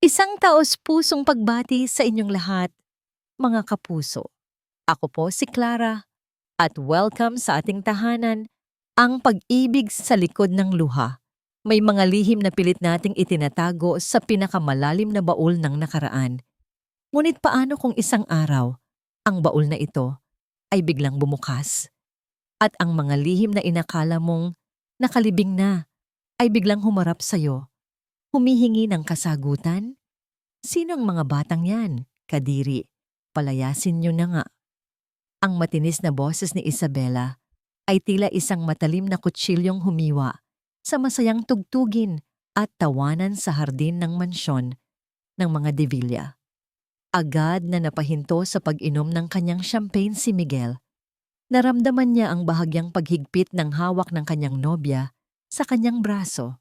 Isang taos-pusong pagbati sa inyong lahat, mga kapuso. Ako po si Clara at welcome sa ating tahanan, ang pag-ibig sa likod ng luha. May mga lihim na pilit nating itinatago sa pinakamalalim na baul ng nakaraan. Ngunit paano kung isang araw, ang baul na ito ay biglang bumukas at ang mga lihim na inakala mong nakalibing na ay biglang humarap sa'yo, humihingi ng kasagutan? Sino ang mga batang yan? Kadiri, palayasin niyo na nga. Ang matinis na boses ni Isabela ay tila isang matalim na kutsilyong humiwa sa masayang tugtugin at tawanan sa hardin ng mansyon ng mga De Villa. Agad na napahinto sa pag-inom ng kanyang champagne si Miguel. Naramdaman niya ang bahagyang paghigpit ng hawak ng kanyang nobya sa kanyang braso.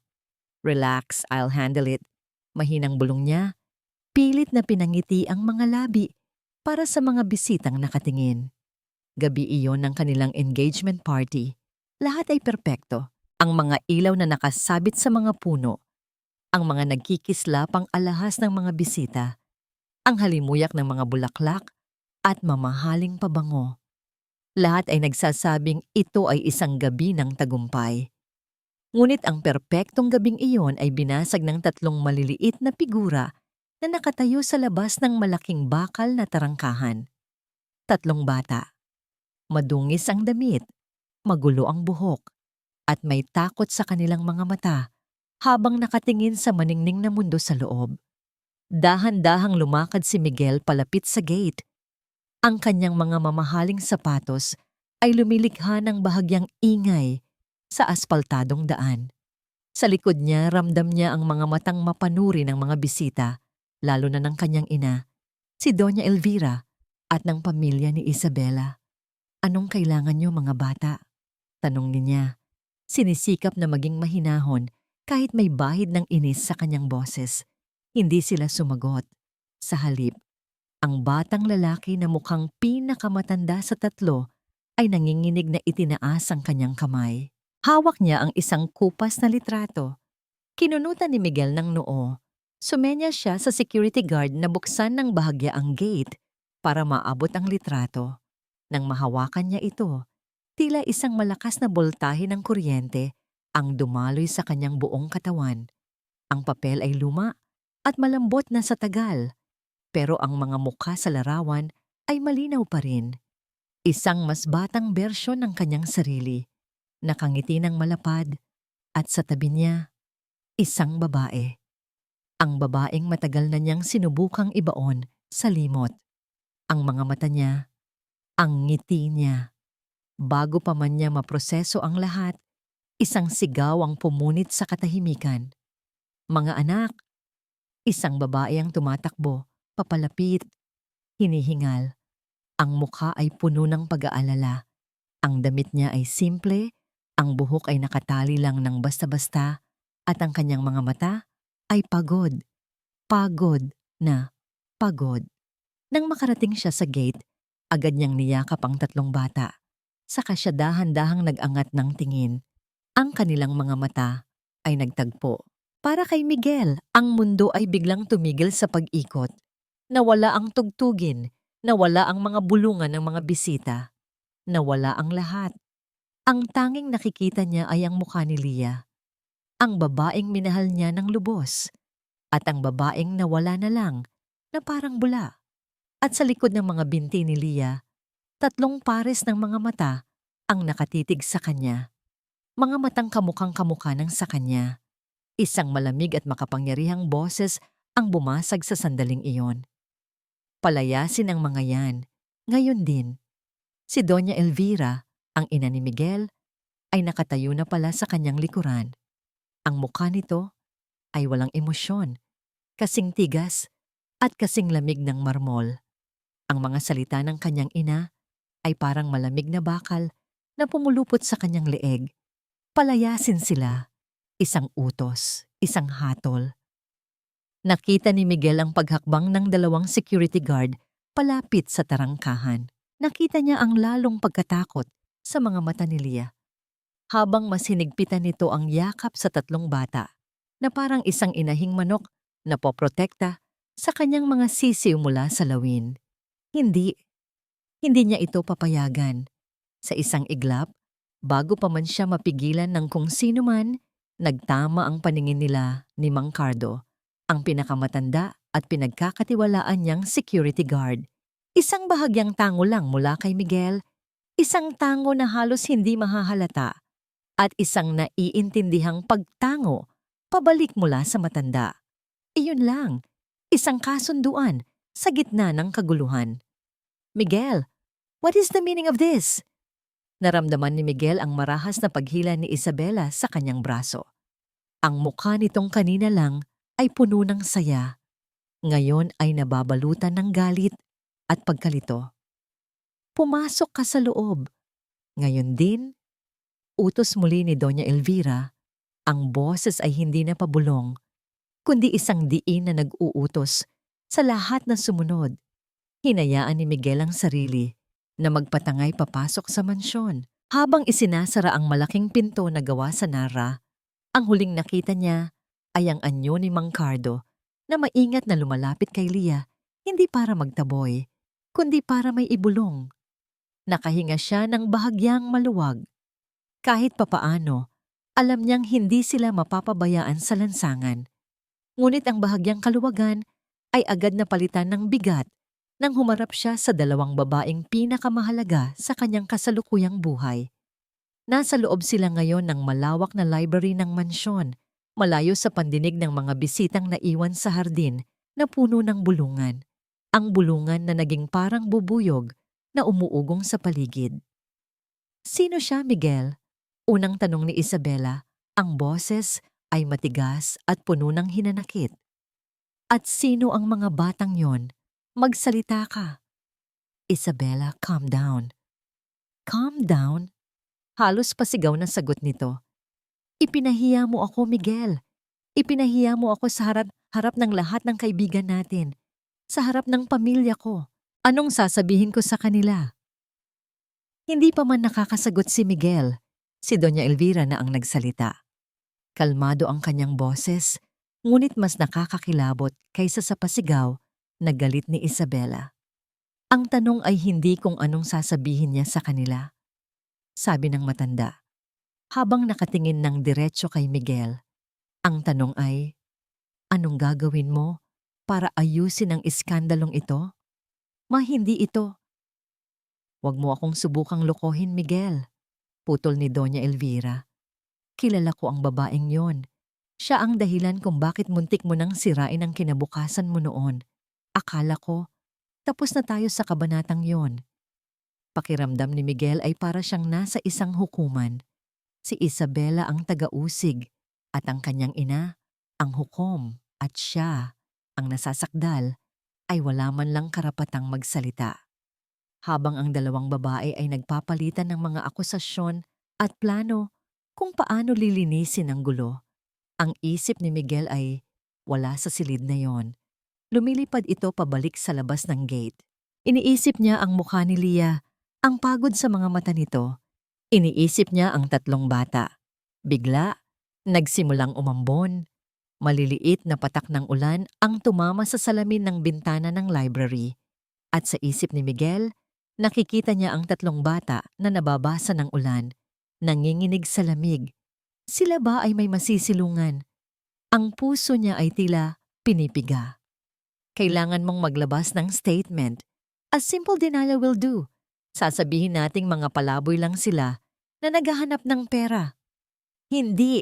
Relax, I'll handle it. Mahinang bulong niya. Pilit na pinangiti ang mga labi para sa mga bisitang nakatingin. Gabi iyon ng kanilang engagement party. Lahat ay perpekto. Ang mga ilaw na nakasabit sa mga puno. Ang mga nagkikislapang alahas ng mga bisita. Ang halimuyak ng mga bulaklak at mamahaling pabango. Lahat ay nagsasabing ito ay isang gabi ng tagumpay. Ngunit ang perpektong gabing iyon ay binasag ng tatlong maliliit na figura na nakatayo sa labas ng malaking bakal na tarangkahan. Tatlong bata. Madungis ang damit, magulo ang buhok, at may takot sa kanilang mga mata habang nakatingin sa maningning na mundo sa loob. Dahan-dahang lumakad si Miguel palapit sa gate. Ang kanyang mga mamahaling sapatos ay lumilikha ng bahagyang ingay sa aspaltadong daan. Sa likod niya, ramdam niya ang mga matang mapanuri ng mga bisita, lalo na ng kanyang ina, si Doña Elvira, at ng pamilya ni Isabela. Anong kailangan niyo mga bata? Tanong niya. Sinisikap na maging mahinahon kahit may bahid ng inis sa kanyang boses. Hindi sila sumagot. Sa halip, ang batang lalaki na mukhang pinakamatanda sa tatlo ay nanginginig na itinaas ang kanyang kamay. Hawak niya ang isang kupas na litrato. Kinunutan ni Miguel ng noo. Sumenya siya sa security guard na buksan ng bahagya ang gate para maabot ang litrato. Nang mahawakan niya ito, tila isang malakas na boltahe ng kuryente ang dumaloy sa kanyang buong katawan. Ang papel ay luma at malambot na sa tagal, pero ang mga mukha sa larawan ay malinaw pa rin. Isang mas batang bersyon ng kanyang sarili, nakangiti ng malapad, at sa tabi niya, isang babae. Ang babaeng matagal na niyang sinubukang ibaon sa limot. Ang mga mata niya, ang ngiti niya. Bago pa man niya maproseso ang lahat, isang sigaw ang pumunit sa katahimikan. Mga anak, isang babae ang tumatakbo, papalapit, hinihingal. Ang mukha ay puno ng pag-aalala. Ang damit niya ay simple, ang buhok ay nakatali lang ng basta-basta, at ang kanyang mga mata ay pagod. Pagod na pagod. Nang makarating siya sa gate, agad niyang niyakap ang tatlong bata. Saka siya dahan-dahang nag-angat ng tingin. Ang kanilang mga mata ay nagtagpo. Para kay Miguel, ang mundo ay biglang tumigil sa pag-ikot. Nawala ang tugtugin, nawala ang mga bulungan ng mga bisita. Nawala ang lahat. Ang tanging nakikita niya ay ang mukha ni Lia. Ang babaeng minahal niya ng lubos. At ang babaeng nawala na lang, na parang bula. At sa likod ng mga binti ni Lia, tatlong pares ng mga mata ang nakatitig sa kanya. Mga matang kamukhang kamukha ng sa kanya. Isang malamig at makapangyarihang boses ang bumasag sa sandaling iyon. Palayasin ang mga yan. Ngayon din, si Doña Elvira, ang ina ni Miguel, ay nakatayo na pala sa kanyang likuran. Ang mukha nito ay walang emosyon, kasing tigas at kasing lamig ng marmol. Ang mga salita ng kanyang ina ay parang malamig na bakal na pumulupot sa kanyang leeg. Palayasin sila. Isang utos, isang hatol. Nakita ni Miguel ang paghakbang ng dalawang security guard palapit sa tarangkahan. Nakita niya ang lalong pagkatakot sa mga mata ni Lia. Habang mas hinigpitan nito ang yakap sa tatlong bata, na parang isang inahing manok na poprotekta sa kanyang mga sisiw mula sa lawin. Hindi, hindi niya ito papayagan. Sa isang iglap, bago pa man siya mapigilan ng kung sino man, nagtama ang paningin nila ni Mang Cardo, ang pinakamatanda at pinagkakatiwalaan niyang security guard. Isang bahagyang tango lang mula kay Miguel, isang tango na halos hindi mahahalata, at isang naiintindihang pagtango pabalik mula sa matanda. Iyon lang, isang kasunduan sa gitna ng kaguluhan. Miguel, what is the meaning of this? Naramdaman ni Miguel ang marahas na paghila ni Isabela sa kanyang braso. Ang mukha nitong kanina lang ay puno ng saya. Ngayon ay nababalutan ng galit at pagkalito. Pumasok ka sa loob. Ngayon din, utos muli ni Doña Elvira, ang boses ay hindi na pabulong, kundi isang diin na nag-uutos sa lahat na sumunod. Hinayaan ni Miguel ang sarili na magpatangay papasok sa mansyon. Habang isinasara ang malaking pinto na gawa sa nara, ang huling nakita niya ay ang anyo ni Mang Cardo na maingat na lumalapit kay Lia, hindi para magtaboy, kundi para may ibulong. Nakahinga siya ng bahagyang maluwag. Kahit papaano, alam niyang hindi sila mapapabayaan sa lansangan. Ngunit ang bahagyang kaluwagan ay agad na palitan ng bigat nang humarap siya sa dalawang babaeng pinakamahalaga sa kanyang kasalukuyang buhay. Nasa loob sila ngayon ng malawak na library ng mansyon, malayo sa pandinig ng mga bisitang naiwan sa hardin na puno ng bulungan. Ang bulungan na naging parang bubuyog na umuugong sa paligid. Sino siya, Miguel? Unang tanong ni Isabela, ang boses ay matigas at puno ng hinanakit. At sino ang mga batang yon? Magsalita ka. Isabela, calm down. Calm down? Halos pasigaw na sagot nito. Ipinahiya mo ako, Miguel. Ipinahiya mo ako sa harap ng lahat ng kaibigan natin. Sa harap ng pamilya ko. Anong sasabihin ko sa kanila? Hindi pa man nakakasagot si Miguel. Si Doña Elvira na ang nagsalita. Kalmado ang kanyang boses, ngunit mas nakakakilabot kaysa sa pasigaw na galit ni Isabela. Ang tanong ay hindi kung anong sasabihin niya sa kanila. Sabi ng matanda, habang nakatingin ng diretso kay Miguel. Ang tanong ay, anong gagawin mo para ayusin ang iskandalong ito? Hindi ito. Huwag mo akong subukang lokohin, Miguel. Putol ni Doña Elvira. Kilala ko ang babaeng yon. Siya ang dahilan kung bakit muntik mo nang sirain ang kinabukasan mo noon. Akala ko, tapos na tayo sa kabanatang yon. Pakiramdam ni Miguel ay para siyang nasa isang hukuman. Si Isabela ang taga-usig at ang kanyang ina, ang hukom, at siya, ang nasasakdal, ay wala man lang karapatang magsalita. Habang ang dalawang babae ay nagpapalitan ng mga akusasyon at plano kung paano lilinisin ang gulo, ang isip ni Miguel ay wala sa silid na yon. Lumilipad ito pabalik sa labas ng gate. Iniisip niya ang mukha ni Lia, ang pagod sa mga mata nito. Iniisip niya ang tatlong bata. Bigla, nagsimulang umambon. Maliliit na patak ng ulan ang tumama sa salamin ng bintana ng library. At sa isip ni Miguel, nakikita niya ang tatlong bata na nababasa ng ulan, nanginginig sa lamig. Sila ba ay may masisilungan? Ang puso niya ay tila pinipiga. Kailangan mong maglabas ng statement. A simple denial will do. Sasabihin nating mga palaboy lang sila na naghahanap ng pera. Hindi.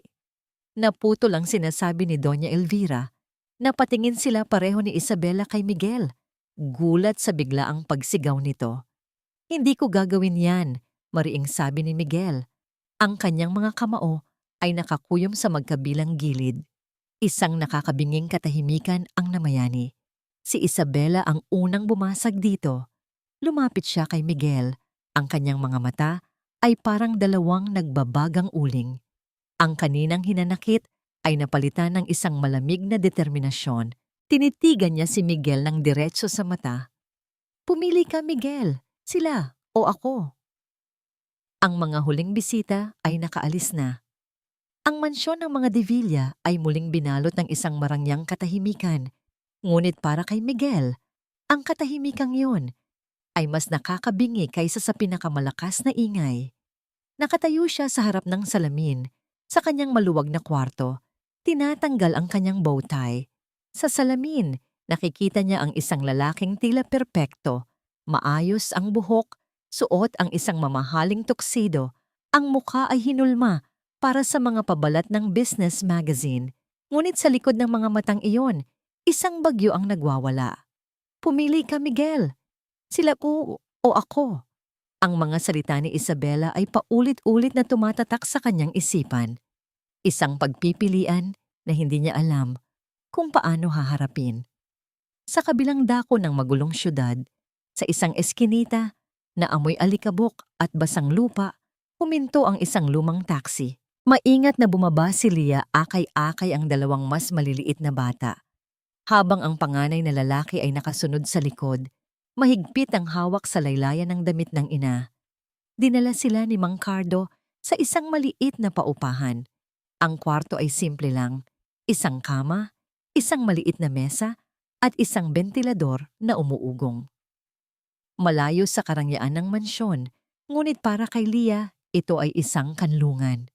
Naputo lang sinasabi ni Doña Elvira na patingin sila pareho ni Isabela kay Miguel. Gulat sa biglaang pagsigaw nito. Hindi ko gagawin yan, mariing sabi ni Miguel. Ang kanyang mga kamao ay nakakuyom sa magkabilang gilid. Isang nakakabinging katahimikan ang namayani. Si Isabela ang unang bumasag dito. Lumapit siya kay Miguel. Ang kanyang mga mata ay parang dalawang nagbabagang uling. Ang kaninang hinanakit ay napalitan ng isang malamig na determinasyon. Tinitigan niya si Miguel ng diretso sa mata. Pumili ka, Miguel. Sila o ako. Ang mga huling bisita ay nakaalis na. Ang mansyon ng mga De Villa ay muling binalot ng isang marangyang katahimikan. Ngunit para kay Miguel, ang katahimikang yun ay mas nakakabingi kaysa sa pinakamalakas na ingay. Nakatayo siya sa harap ng salamin, sa kanyang maluwag na kwarto. Tinatanggal ang kanyang bowtie. Sa salamin, nakikita niya ang isang lalaking tila perpekto. Maayos ang buhok, suot ang isang mamahaling tuxedo. Ang mukha ay hinulma para sa mga pabalat ng business magazine. Ngunit sa likod ng mga matang iyon, isang bagyo ang nagwawala. Pumili ka, Miguel. Sila ko o ako. Ang mga salita ni Isabela ay paulit-ulit na tumatatak sa kanyang isipan. Isang pagpipilian na hindi niya alam kung paano haharapin. Sa kabilang dako ng magulong syudad, sa isang eskinita na amoy alikabok at basang lupa, huminto ang isang lumang taxi. Maingat na bumaba si Lia, akay-akay ang dalawang mas maliliit na bata. Habang ang panganay na lalaki ay nakasunod sa likod, mahigpit ang hawak sa laylayan ng damit ng ina. Dinala sila ni Mang Cardo sa isang maliit na paupahan. Ang kwarto ay simple lang, isang kama, isang maliit na mesa, at isang bentilador na umuugong. Malayo sa karangyaan ng mansyon, ngunit para kay Lia, ito ay isang kanlungan.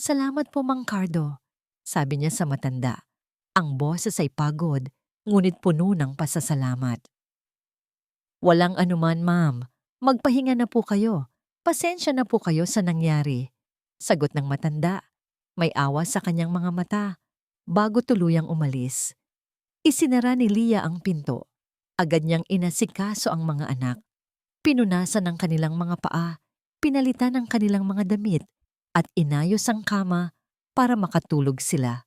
Salamat po, Mang Cardo, sabi niya sa matanda. Ang boses ay pagod, ngunit puno ng pasasalamat. Walang anuman, ma'am. Magpahinga na po kayo. Pasensya na po kayo sa nangyari. Sagot ng matanda. May awa sa kanyang mga mata. Bago tuluyang umalis. Isinara ni Lia ang pinto. Agad niyang inasikaso ang mga anak. Pinunasan ang kanilang mga paa, pinalitan ang kanilang mga damit, at inayos ang kama para makatulog sila.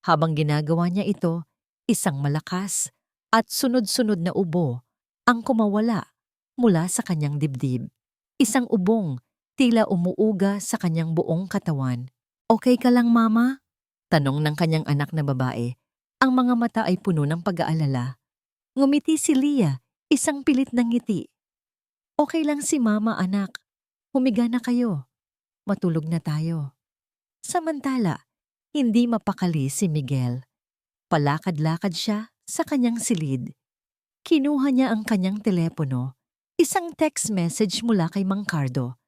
Habang ginagawa niya ito, isang malakas at sunod-sunod na ubo ang kumawala mula sa kanyang dibdib. Isang ubong, tila umuuga sa kanyang buong katawan. Okay ka lang, mama? Tanong ng kanyang anak na babae. Ang mga mata ay puno ng pag-aalala. Ngumiti si Lia, isang pilit na ngiti. Okay lang si mama, anak. Humiga na kayo. Matulog na tayo. Samantala, hindi mapakali si Miguel. Palakad-lakad siya sa kanyang silid. Kinuha niya ang kanyang telepono. Isang text message mula kay Mang Cardo.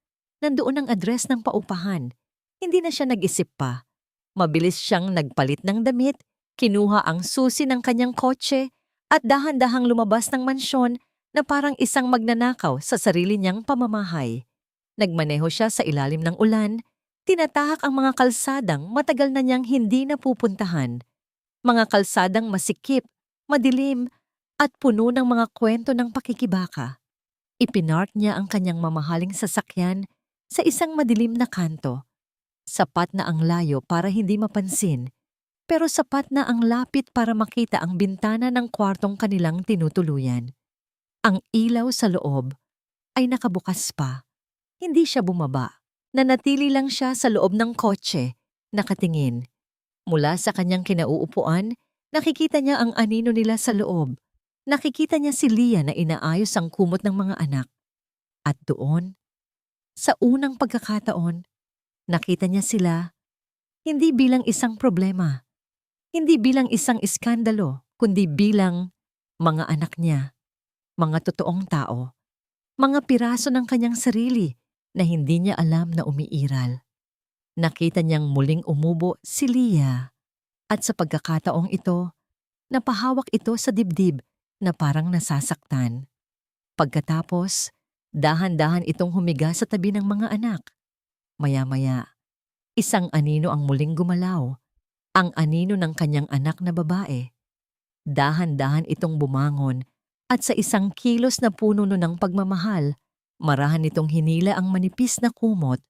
Nandoon ang address ng paupahan. Hindi na siya nag-isip pa. Mabilis siyang nagpalit ng damit, kinuha ang susi ng kanyang kotse, at dahan-dahang lumabas ng mansyon na parang isang magnanakaw sa sarili niyang pamamahay. Nagmaneho siya sa ilalim ng ulan, tinatahak ang mga kalsadang matagal na niyang hindi napupuntahan. Mga kalsadang masikip, madilim, at puno ng mga kwento ng pakikibaka. Ipinark niya ang kanyang mamahaling sasakyan sa isang madilim na kanto. Sapat na ang layo para hindi mapansin, pero sapat na ang lapit para makita ang bintana ng kwartong kanilang tinutuluyan. Ang ilaw sa loob ay nakabukas pa. Hindi siya bumaba. Nanatili lang siya sa loob ng kotse, nakatingin. Mula sa kanyang kinauupuan, nakikita niya ang anino nila sa loob. Nakikita niya si Lia na inaayos ang kumot ng mga anak. At doon, sa unang pagkakataon, nakita niya sila hindi bilang isang problema, hindi bilang isang iskandalo, kundi bilang mga anak niya, mga totoong tao, mga piraso ng kanyang sarili na hindi niya alam na umiiral. Nakita niyang muling umubo si Lia at sa pagkakataong ito, napahawak ito sa dibdib na parang nasasaktan. Pagkatapos, dahan-dahan itong humiga sa tabi ng mga anak. Maya-maya, isang anino ang muling gumalaw, ang anino ng kanyang anak na babae. Dahan-dahan itong bumangon at sa isang kilos na puno ng pagmamahal, marahan itong hinila ang manipis na kumot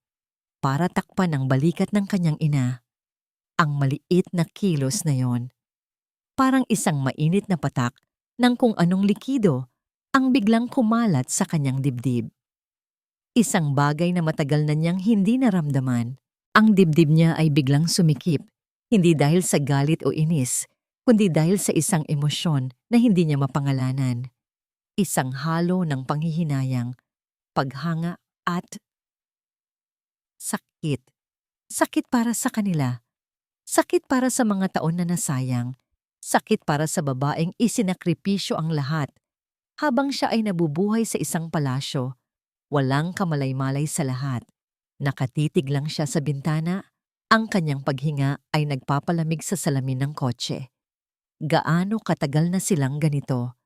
para takpan ang balikat ng kanyang ina. Ang maliit na kilos na yon, parang isang mainit na patak ng kung anong likido ang biglang kumalat sa kanyang dibdib. Isang bagay na matagal na niyang hindi naramdaman. Ang dibdib niya ay biglang sumikip, hindi dahil sa galit o inis, kundi dahil sa isang emosyon na hindi niya mapangalanan. Isang halo ng panghihinayang, paghanga at sakit. Sakit para sa kanila, Sakit para sa mga taon na nasayang. Sakit para sa babaeng isinakripisyo ang lahat. Habang siya ay nabubuhay sa isang palasyo, walang kamalay-malay sa lahat. Nakatitig lang siya sa bintana. Ang kanyang paghinga ay nagpapalamig sa salamin ng kotse. Gaano katagal na silang ganito?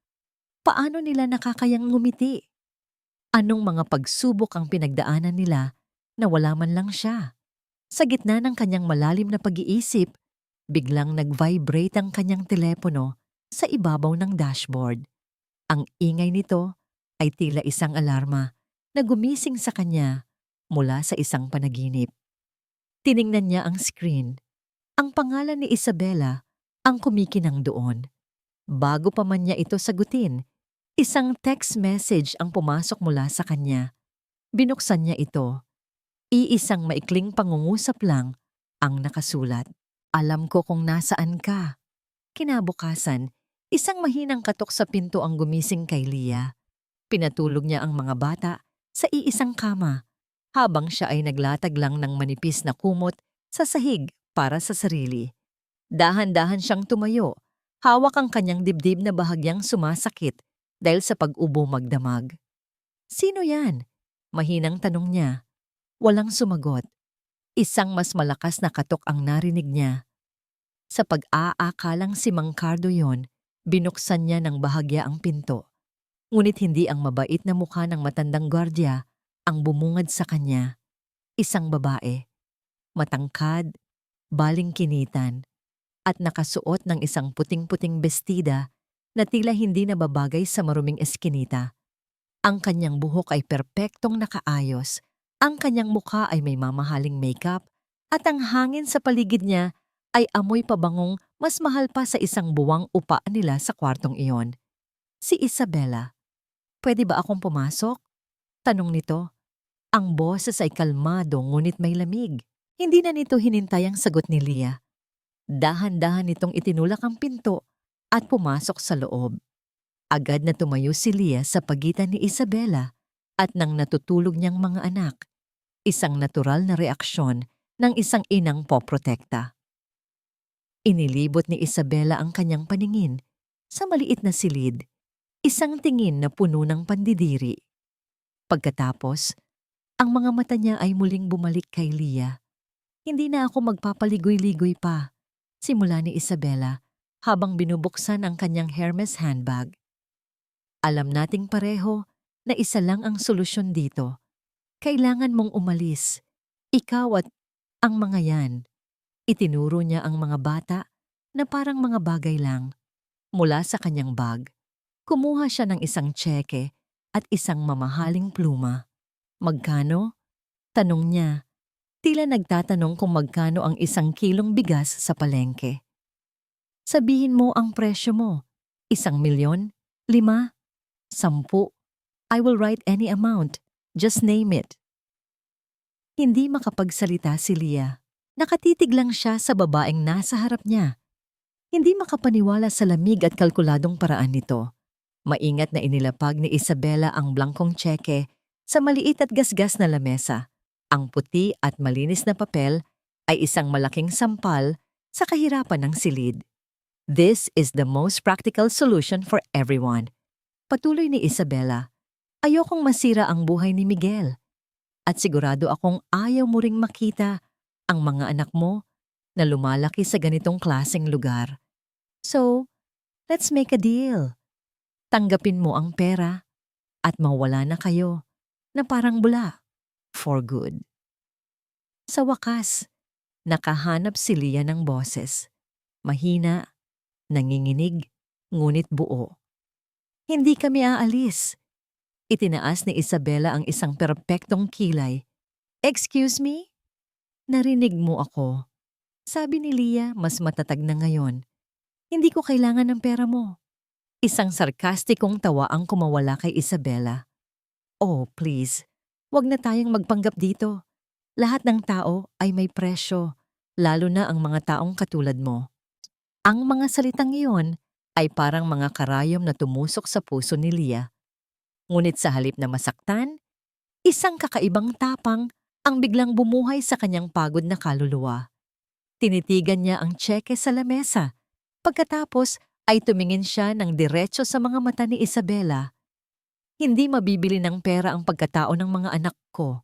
Paano nila nakakayang ngumiti? Anong mga pagsubok ang pinagdaanan nila na wala man lang siya? Sa gitna ng kanyang malalim na pag-iisip, biglang nag-vibrate ang kanyang telepono sa ibabaw ng dashboard. Ang ingay nito ay tila isang alarma na gumising sa kanya mula sa isang panaginip. Tiningnan niya ang screen. Ang pangalan ni Isabela ang kumikinang doon. Bago pa man niya ito sagutin, isang text message ang pumasok mula sa kanya. Binuksan niya ito. Iisang maikling pangungusap lang ang nakasulat. Alam ko kung nasaan ka. Kinabukasan, isang mahinang katok sa pinto ang gumising kay Leah. Pinatulog niya ang mga bata sa iisang kama habang siya ay naglatag lang ng manipis na kumot sa sahig para sa sarili. Dahan-dahan siyang tumayo, hawak ang kanyang dibdib na bahagyang sumasakit dahil sa pag-ubo magdamag. Sino yan? Mahinang tanong niya. Walang sumagot. Isang mas malakas na katok ang narinig niya. Sa pag-aakalang si Mang Cardo yon, binuksan niya ng bahagya ang pinto. Ngunit hindi ang mabait na mukha ng matandang gwardiya ang bumungad sa kanya. Isang babae, matangkad, balingkinitan, at nakasuot ng isang puting-puting bestida na tila hindi nababagay sa maruming eskinita. Ang kanyang buhok ay perpektong nakaayos, ang kanyang mukha ay may mamahaling makeup, at ang hangin sa paligid niya ay amoy pabangong mas mahal pa sa isang buwang upa nila sa kwartong iyon. Si Isabela. Pwede ba akong pumasok? Tanong nito. Ang boses ay kalmado ngunit may lamig. Hindi na nito hinintay ang sagot ni Leah. Dahan-dahan nitong itinulak ang pinto at pumasok sa loob. Agad na tumayo si Leah sa pagitan ni Isabela at ng natutulog niyang mga anak. Isang natural na reaksyon ng isang inang poprotekta. Inilibot ni Isabela ang kanyang paningin sa maliit na silid, isang tingin na puno ng pandidiri. Pagkatapos, ang mga mata niya ay muling bumalik kay Leah. Hindi na ako magpapaligoy-ligoy pa, simula ni Isabela habang binubuksan ang kanyang Hermes handbag. Alam nating pareho na isa lang ang solusyon dito. Kailangan mong umalis. Ikaw at ang mga yan. Itinuro niya ang mga bata na parang mga bagay lang. Mula sa kanyang bag, kumuha siya ng isang tseke at isang mamahaling pluma. Magkano? Tanong niya. Tila nagtatanong kung magkano ang 1 kilong bigas sa palengke. Sabihin mo ang presyo mo. 1 milyon? 5? 10? I will write any amount. Just name it. Hindi makapagsalita si Leah. Nakatitig lang siya sa babaeng nasa harap niya. Hindi makapaniwala sa lamig at kalkuladong paraan nito. Maingat na inilapag ni Isabela ang blangkong tseke sa maliit at gasgas na lamesa. Ang puti at malinis na papel ay isang malaking sampal sa kahirapan ng silid. This is the most practical solution for everyone. Patuloy ni Isabela. Ayokong masira ang buhay ni Miguel. At sigurado akong ayaw mo ring makita ang mga anak mo na lumalaki sa ganitong klaseng lugar. So, let's make a deal. Tanggapin mo ang pera at mawala na kayo na parang bula. For good. Sa wakas, nakahanap si Leah ng boses. Mahina, nanginginig, ngunit buo. Hindi kami aalis. Itinaas ni Isabela ang isang perpektong kilay. Excuse me? Narinig mo ako. Sabi ni Leah mas matatag na ngayon. Hindi ko kailangan ng pera mo. Isang sarkastikong tawa ang kumawala kay Isabela. Oh, please. Huwag na tayong magpanggap dito. Lahat ng tao ay may presyo, lalo na ang mga taong katulad mo. Ang mga salitang iyon ay parang mga karayom na tumusok sa puso ni Leah. Ngunit sa halip na masaktan, isang kakaibang tapang ang biglang bumuhay sa kanyang pagod na kaluluwa. Tinitigan niya ang tseke sa lamesa. Pagkatapos ay tumingin siya ng diretso sa mga mata ni Isabela. Hindi mabibili ng pera ang pagkatao ng mga anak ko.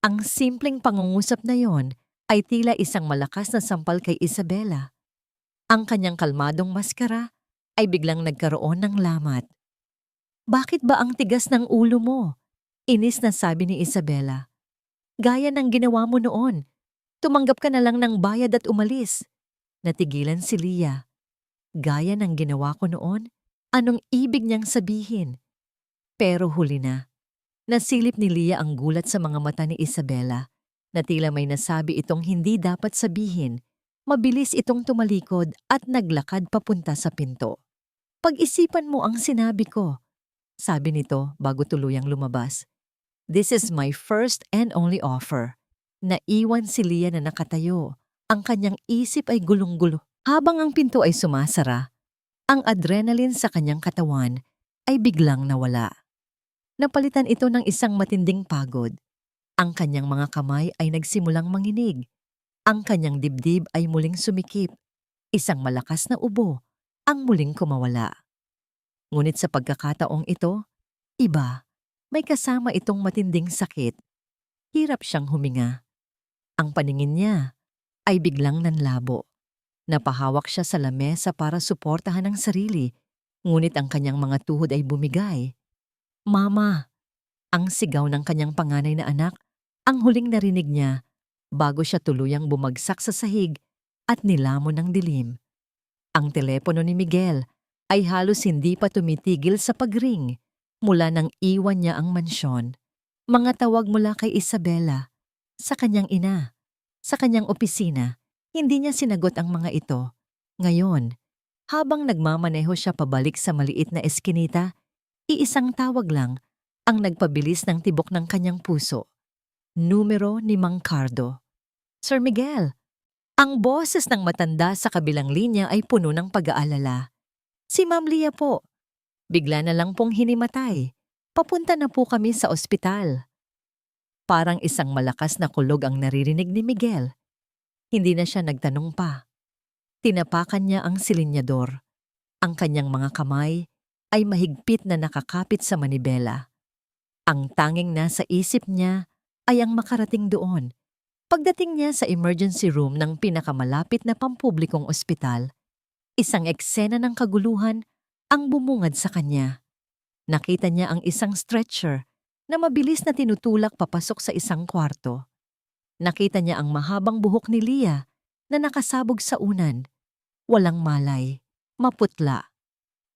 Ang simpleng pangungusap na yon ay tila isang malakas na sampal kay Isabela. Ang kanyang kalmadong maskara ay biglang nagkaroon ng lamat. Bakit ba ang tigas ng ulo mo? Inis na sabi ni Isabela. Gaya ng ginawa mo noon. Tumanggap ka na lang ng bayad at umalis. Natigilan si Lia. Gaya ng ginawa ko noon? Anong ibig niyang sabihin? Pero huli na. Nasilip ni Lia ang gulat sa mga mata ni Isabela na tila may nasabi itong hindi dapat sabihin. Mabilis itong tumalikod at naglakad papunta sa pinto. Pag-isipan mo ang sinabi ko, sabi nito bago tuluyang lumabas. This is my first and only offer. Naiwan si Lia na nakatayo. Ang kanyang isip ay gulong-gulo. Habang ang pinto ay sumasara, ang adrenaline sa kanyang katawan ay biglang nawala. Napalitan ito ng isang matinding pagod. Ang kanyang mga kamay ay nagsimulang manginig. Ang kanyang dibdib ay muling sumikip. Isang malakas na ubo ang muling kumawala. Ngunit sa pagkakataong ito, iba, may kasama itong matinding sakit. Hirap siyang huminga. Ang paningin niya ay biglang nanlabo. Napahawak siya sa lamesa para suportahan ang sarili, ngunit ang kanyang mga tuhod ay bumigay. Mama! Ang sigaw ng kanyang panganay na anak, ang huling narinig niya bago siya tuluyang bumagsak sa sahig at nilamon ng dilim. Ang telepono ni Miguel ay halos hindi pa tumitigil sa pagring mula nang iwan niya ang mansyon. Mga tawag mula kay Isabela, sa kanyang ina, sa kanyang opisina. Hindi niya sinagot ang mga ito. Ngayon, habang nagmamaneho siya pabalik sa maliit na eskinita, iisang tawag lang ang nagpabilis ng tibok ng kanyang puso. Numero ni Mang Cardo. Sir Miguel, ang boses ng matanda sa kabilang linya ay puno ng pag-aalala. Si Ma'am Lia po. Bigla na lang pong hinimatay. Papunta na po kami sa ospital. Parang isang malakas na kulog ang naririnig ni Miguel. Hindi na siya nagtanong pa. Tinapakan niya ang silinyador. Ang kanyang mga kamay ay mahigpit na nakakapit sa manibela. Ang tanging nasa isip niya ay ang makarating doon. Pagdating niya sa emergency room ng pinakamalapit na pampublikong ospital, isang eksena ng kaguluhan ang bumungad sa kanya. Nakita niya ang isang stretcher na mabilis na tinutulak papasok sa isang kwarto. Nakita niya ang mahabang buhok ni Lia na nakasabog sa unan. Walang malay, maputla.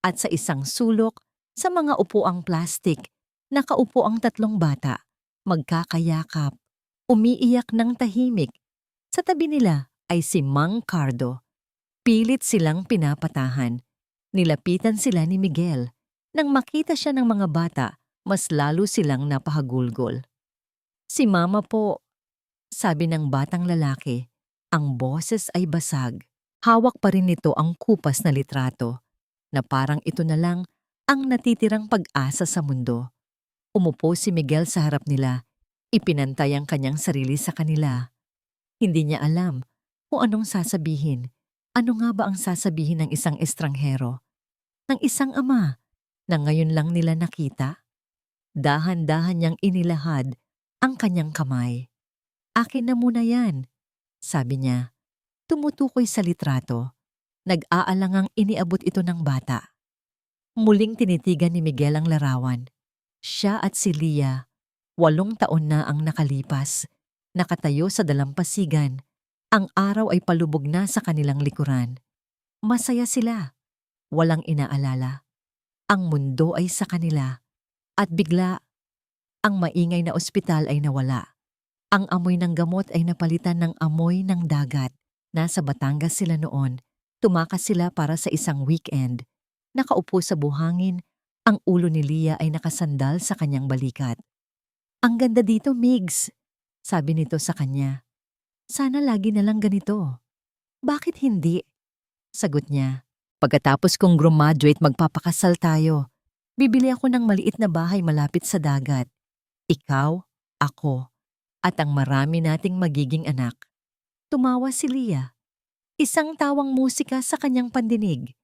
At sa isang sulok, sa mga upuang plastik, nakaupo ang tatlong bata, magkakayakap, umiiyak ng tahimik. Sa tabi nila ay si Mang Cardo. Pilit silang pinapatahan. Nilapitan sila ni Miguel. Nang makita siya ng mga bata, mas lalo silang napahagulgol. Si Mama po, sabi ng batang lalaki. Ang boses ay basag. Hawak pa rin nito ang kupas na litrato, na parang ito na lang ang natitirang pag-asa sa mundo. Umupo si Miguel sa harap nila. Ipinantay ang kanyang sarili sa kanila. Hindi niya alam kung anong sasabihin. Ano nga ba ang sasabihin ng isang estranghero? Ng isang ama na ngayon lang nila nakita? Dahan-dahan niyang inilahad ang kanyang kamay. Akin na muna yan, sabi niya. Tumutukoy sa litrato. Nag-aalangang iniabot ito ng bata. Muling tinitigan ni Miguel ang larawan. Siya at si Lia, 8 taon na ang nakalipas, nakatayo sa dalampasigan. Ang araw ay palubog na sa kanilang likuran. Masaya sila. Walang inaalala. Ang mundo ay sa kanila. At bigla, ang maingay na ospital ay nawala. Ang amoy ng gamot ay napalitan ng amoy ng dagat. Nasa Batangas sila noon. Tumakas sila para sa isang weekend. Nakaupo sa buhangin, ang ulo ni Lia ay nakasandal sa kanyang balikat. Ang ganda dito, Migs, sabi nito sa kanya. Sana lagi na lang ganito. Bakit hindi? Sagot niya. Pagkatapos kong graduate, magpapakasal tayo. Bibili ako ng maliit na bahay malapit sa dagat. Ikaw, ako, at ang marami nating magiging anak. Tumawa si Leah. Isang tawang musika sa kanyang pandinig.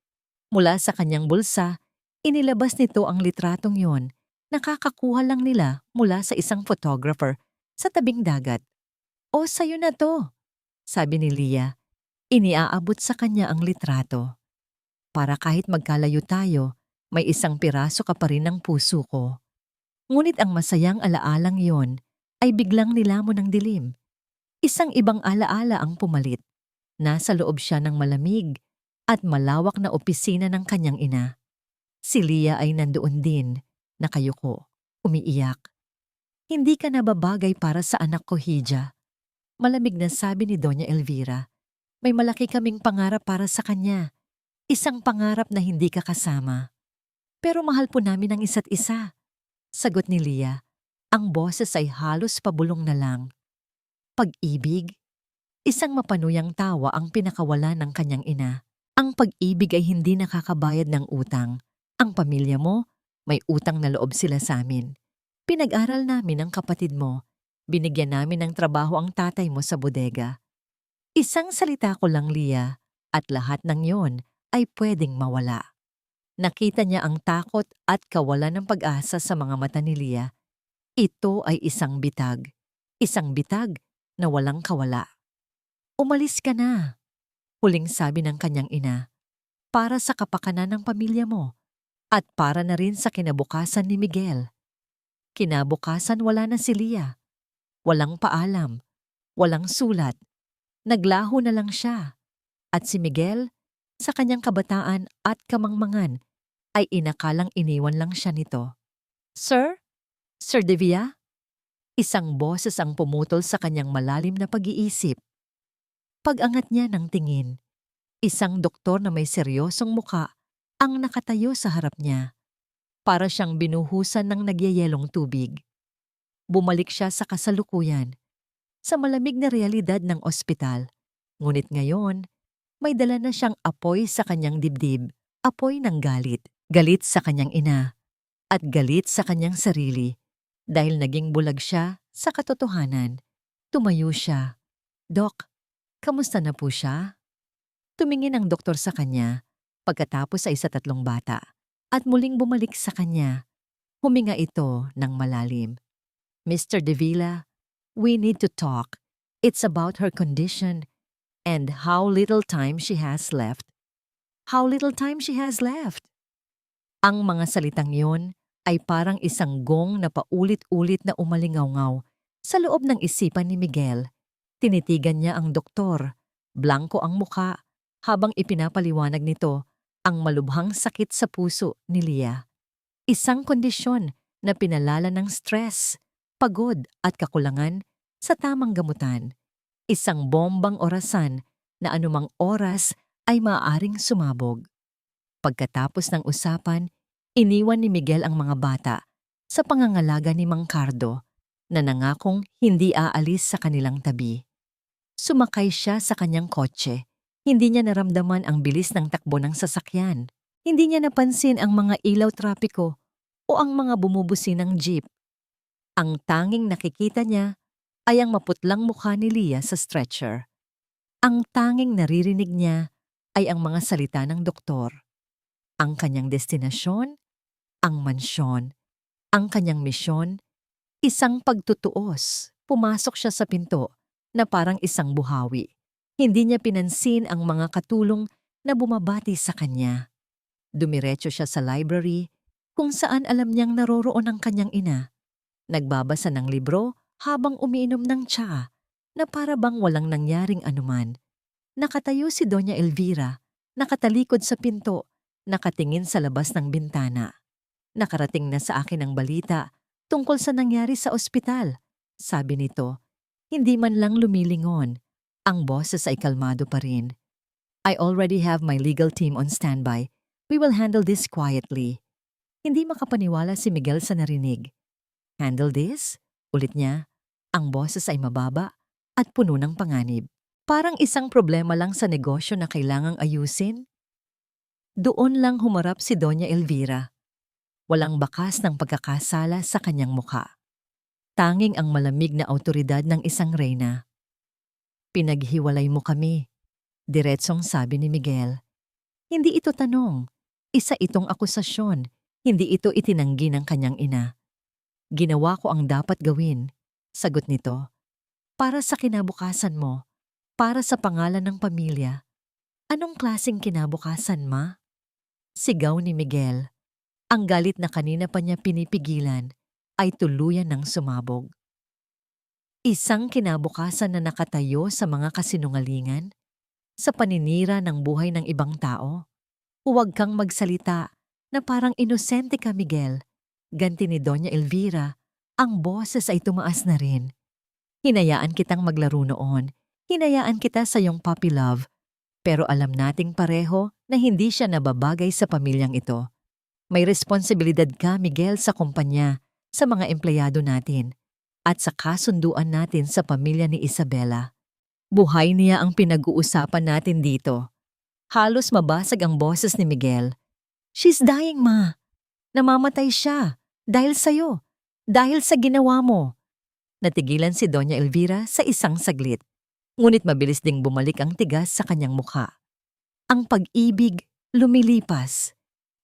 Mula sa kanyang bulsa, inilabas nito ang litratong yon. Nakakakuha lang nila mula sa isang photographer sa tabing dagat. "O, sa'yo na to," sabi ni Leah. Iniaabot sa kanya ang litrato. "Para kahit magkalayo tayo, may isang piraso ka pa rin ng puso ko." Ngunit ang masayang alaalang yon ay biglang nilamon ng dilim. Isang ibang alaala ang pumalit. Nasa loob siya ng malamig at malawak na opisina ng kanyang ina. Si Leah ay nandoon din, nakayuko, umiiyak. "Hindi ka nababagay para sa anak ko, Hija," malamig na sabi ni Doña Elvira. "May malaki kaming pangarap para sa kanya. Isang pangarap na hindi ka kasama. Pero mahal po namin ang isa't isa," sagot ni Leah. Ang boses ay halos pabulong na lang. "Pag-ibig?" Isang mapanuyang tawa ang pinakawala ng kanyang ina. "Ang pag-ibig ay hindi nakakabayad ng utang. Ang pamilya mo, may utang na loob sila sa amin. Pinag-aral namin ang kapatid mo. Binigyan namin ng trabaho ang tatay mo sa bodega. Isang salita ko lang, Leah, at lahat ng yon ay pwedeng mawala." Nakita niya ang takot at kawalan ng pag-asa sa mga mata ni Leah. Ito ay isang bitag. Isang bitag na walang kawala. "Umalis ka na," huling sabi ng kanyang ina, "para sa kapakanan ng pamilya mo at para na rin sa kinabukasan ni Miguel." Kinabukasan wala na si Leah. Walang paalam, walang sulat. Naglaho na lang siya. At si Miguel, sa kanyang kabataan at kamangmangan, ay inakalang iniwan lang siya nito. "Sir? Sir Devia?" Isang boses ang pumutol sa kanyang malalim na pag-iisip. Pag-angat niya ng tingin, isang doktor na may seryosong muka ang nakatayo sa harap niya. Para siyang binuhusan ng nagyayelong tubig. Bumalik siya sa kasalukuyan, sa malamig na realidad ng ospital. Ngunit ngayon, may dala na siyang apoy sa kanyang dibdib, apoy ng galit. Galit sa kanyang ina, at galit sa kanyang sarili. Dahil naging bulag siya sa katotohanan. Tumayo siya. "Dok, kamusta na po siya?" Tumingin ang doktor sa kanya, pagkatapos ay sa tatlong bata, at muling bumalik sa kanya. Huminga ito ng malalim. "Mr. Davila, we need to talk. It's about her condition and how little time she has left." How little time she has left? Ang mga salitang yon ay parang isang gong na paulit-ulit na umalingaw-ngaw sa loob ng isipan ni Miguel. Tinitigan niya ang doktor. Blanko ang muka habang ipinapaliwanag nito ang malubhang sakit sa puso ni Leah. Isang kondisyon na pinalala ng stress, pagod at kakulangan sa tamang gamutan. Isang bombang orasan na anumang oras ay maaaring sumabog. Pagkatapos ng usapan, iniwan ni Miguel ang mga bata sa pangangalaga ni Mang Cardo na nangakong hindi aalis sa kanilang tabi. Sumakay siya sa kanyang kotse. Hindi niya naramdaman ang bilis ng takbo ng sasakyan. Hindi niya napansin ang mga ilaw trapiko o ang mga bumubusinang jeep. Ang tanging nakikita niya ay ang maputlang mukha ni Leah sa stretcher. Ang tanging naririnig niya ay ang mga salita ng doktor. Ang kanyang destinasyon, ang mansyon, ang kanyang misyon, isang pagtutuos. Pumasok siya sa pinto na parang isang buhawi. Hindi niya pinansin ang mga katulong na bumabati sa kanya. Dumiretso siya sa library kung saan alam niyang naroroon ang kanyang ina. Nagbabasa ng libro habang umiinom ng tsaa na para bang walang nangyaring anuman. Nakatayo si Doña Elvira, nakatalikod sa pinto, nakatingin sa labas ng bintana. "Nakarating na sa akin ang balita tungkol sa nangyari sa ospital," sabi nito. Hindi man lang lumilingon. Ang boses ay kalmado pa rin. "I already have my legal team on standby. We will handle this quietly." Hindi makapaniwala si Miguel sa narinig. "Handle this?" Ulit niya. Ang boses ay mababa at puno ng panganib. Parang isang problema lang sa negosyo na kailangang ayusin. Doon lang humarap si Doña Elvira. Walang bakas ng pagkakasala sa kanyang mukha. Tanging ang malamig na awtoridad ng isang reyna. Pinaghiwalay mo kami, diretsong sabi ni Miguel. Hindi ito tanong. Isa itong akusasyon. Hindi ito itinanggi ng kanyang ina. Ginawa ko ang dapat gawin, sagot nito. Para sa kinabukasan mo, para sa pangalan ng pamilya. Anong klaseng kinabukasan, ma? Sigaw ni Miguel. Ang galit na kanina pa niya pinipigilan ay tuluyan ng sumabog. Isang kinabukasan na nakatayo sa mga kasinungalingan, sa paninira ng buhay ng ibang tao. Huwag kang magsalita na parang inosente ka, Miguel. Ganti ni Doña Elvira, ang boses ay tumaas na rin. Hinayaan kitang maglaro noon. Hinayaan kita sa iyong puppy love. Pero alam nating pareho na hindi siya nababagay sa pamilyang ito. May responsibilidad ka, Miguel, sa kumpanya, sa mga empleyado natin, at sa kasunduan natin sa pamilya ni Isabela. Buhay niya ang pinag-uusapan natin dito. Halos mabasag ang boses ni Miguel. She's dying, ma. Namamatay siya. Dahil sa'yo. Dahil sa ginawa mo. Natigilan si Doña Elvira sa isang saglit. Ngunit mabilis ding bumalik ang tigas sa kanyang mukha. Ang pag-ibig lumilipas.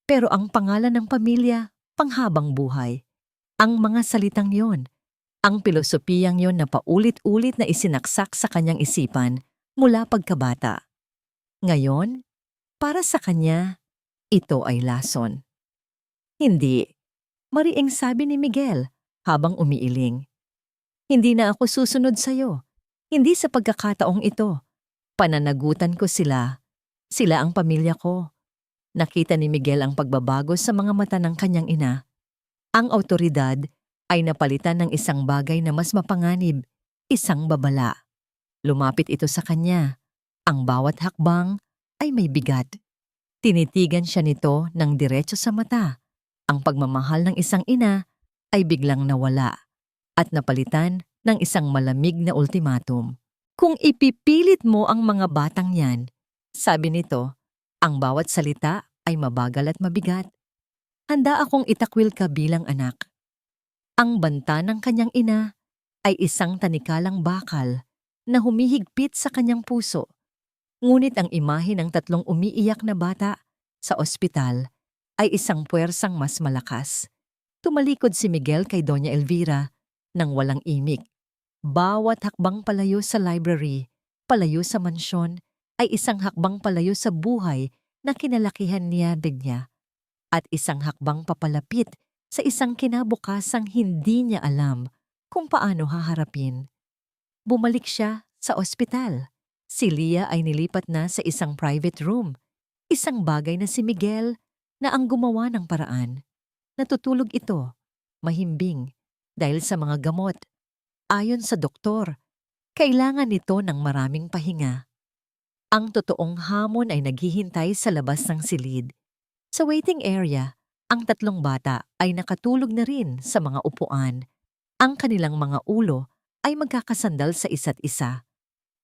Pero ang pangalan ng pamilya, panghabang buhay. Ang mga salitang yon, ang pilosopiyang yon na paulit-ulit na isinaksak sa kanyang isipan mula pagkabata. Ngayon, para sa kanya, ito ay lason. Hindi, mariing sabi ni Miguel habang umiiling. Hindi na ako susunod sa'yo. Hindi sa pagkakataong ito. Pananagutan ko sila. Sila ang pamilya ko. Nakita ni Miguel ang pagbabago sa mga mata ng kanyang ina. Ang awtoridad ay napalitan ng isang bagay na mas mapanganib, isang babala. Lumapit ito sa kanya. Ang bawat hakbang ay may bigat. Tinitigan siya nito ng diretso sa mata. Ang pagmamahal ng isang ina ay biglang nawala at napalitan ng isang malamig na ultimatum. Kung ipipilit mo ang mga batang yan, sabi nito, ang bawat salita ay mabagal at mabigat. Handa akong itakwil ka bilang anak. Ang banta ng kanyang ina ay isang tanikalang bakal na humihigpit sa kanyang puso. Ngunit ang imahe ng tatlong umiiyak na bata sa ospital ay isang puwersang mas malakas. Tumalikod si Miguel kay Doña Elvira nang walang imik. Bawat hakbang palayo sa library, palayo sa mansyon, ay isang hakbang palayo sa buhay na kinalakihan niya din niya. At isang hakbang papalapit sa isang kinabukasang hindi niya alam kung paano haharapin. Bumalik siya sa ospital. Si Lia ay nilipat na sa isang private room. Isang bagay na si Miguel na ang gumawa ng paraan. Natutulog ito, mahimbing, dahil sa mga gamot. Ayon sa doktor, kailangan nito ng maraming pahinga. Ang totoong hamon ay naghihintay sa labas ng silid. Sa waiting area, ang tatlong bata ay nakatulog na rin sa mga upuan. Ang kanilang mga ulo ay magkakasandal sa isa't isa.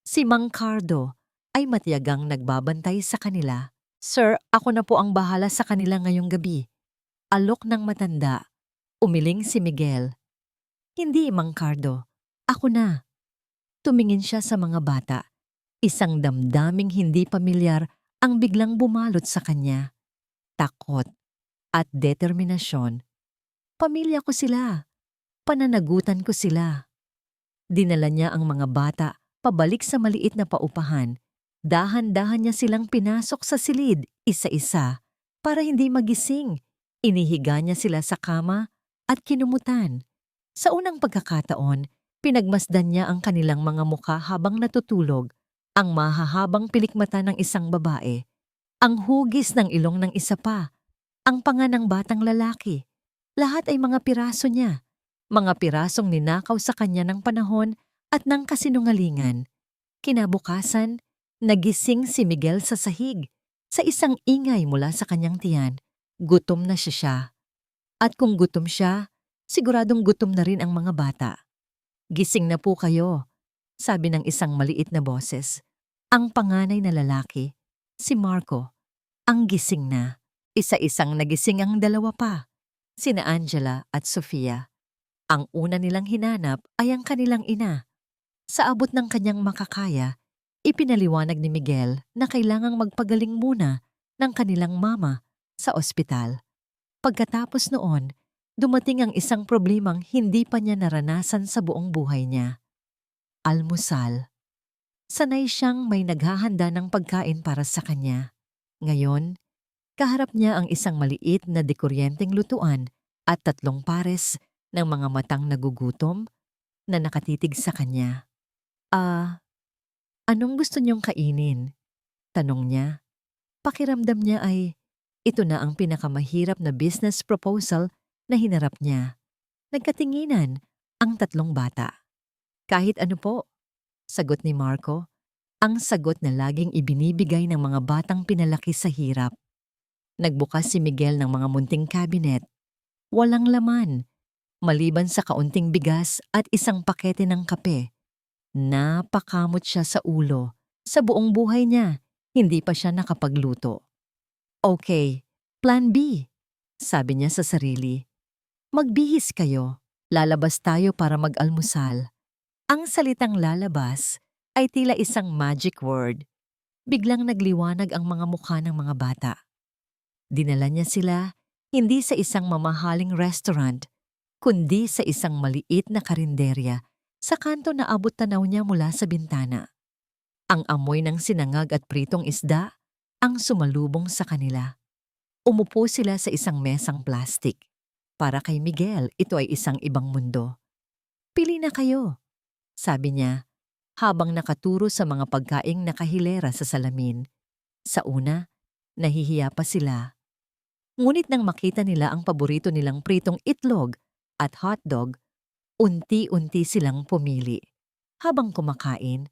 Si Mang Cardo ay matiyagang nagbabantay sa kanila. Sir, ako na po ang bahala sa kanila ngayong gabi. Alok ng matanda. Umiling si Miguel. Hindi, Mang Cardo. Ako na. Tumingin siya sa mga bata. Isang damdaming hindi pamilyar ang biglang bumalot sa kanya. Takot at determinasyon. Pamilya ko sila. Pananagutan ko sila. Dinala niya ang mga bata pabalik sa maliit na paupahan. Dahan-dahan niya silang pinasok sa silid, isa-isa, para hindi magising. Inihiga niya sila sa kama at kinumutan. Sa unang pagkakataon, pinagmasdan niya ang kanilang mga mukha habang natutulog, ang mahahabang pilikmata ng isang babae, ang hugis ng ilong ng isa pa, ang panga ng batang lalaki. Lahat ay mga piraso niya, mga pirasong ninakaw sa kanya ng panahon at ng kasinungalingan. Kinabukasan, nagising si Miguel sa sahig, sa isang ingay mula sa kanyang tiyan. Gutom na siya. At kung gutom siya, siguradong gutom na rin ang mga bata. Gising na po kayo, sabi ng isang maliit na boses. Ang panganay na lalaki, si Marco, ang gising na. Isa-isang nagising ang dalawa pa, sina Angela at Sofia. Ang una nilang hinanap ay ang kanilang ina. Sa abot ng kanyang makakaya, Ipinaliwanag ni Miguel na kailangang magpagaling muna ng kanilang mama sa ospital. Pagkatapos noon, dumating ang isang problemang hindi pa niya naranasan sa buong buhay niya. Almusal. Sanay siyang may naghahanda ng pagkain para sa kanya. Ngayon, kaharap niya ang isang maliit na dekuryenteng lutuan at 3 pares ng mga matang nagugutom na nakatitig sa kanya. Anong gusto niyong kainin? Tanong niya. Pakiramdam niya ay ito na ang pinakamahirap na business proposal na hinarap niya. Nagkatinginan ang 3 bata. Kahit ano po, sagot ni Marco, ang sagot na laging ibinibigay ng mga batang pinalaki sa hirap. Nagbukas si Miguel ng mga munting cabinet. Walang laman, maliban sa kaunting bigas at isang pakete ng kape. Napakamot siya sa ulo. Sa buong buhay niya, hindi pa siya nakapagluto. Okay, plan B, sabi niya sa sarili. Magbihis kayo, lalabas tayo para mag-almusal. Ang salitang lalabas ay tila isang magic word. Biglang nagliwanag ang mga mukha ng mga bata. Dinala niya sila hindi sa isang mamahaling restaurant, kundi sa isang maliit na karinderya sa kanto na abot tanaw niya mula sa bintana. Ang amoy ng sinangag at pritong isda ang sumalubong sa kanila. Umupo sila sa isang mesang plastik. Para kay Miguel, ito ay isang ibang mundo. Pili na kayo, sabi niya, habang nakaturo sa mga pagkaing nakahilera sa salamin. Sa una, nahihiya pa sila. Ngunit nang makita nila ang paborito nilang pritong itlog at hotdog, unti-unti silang pumili. Habang kumakain,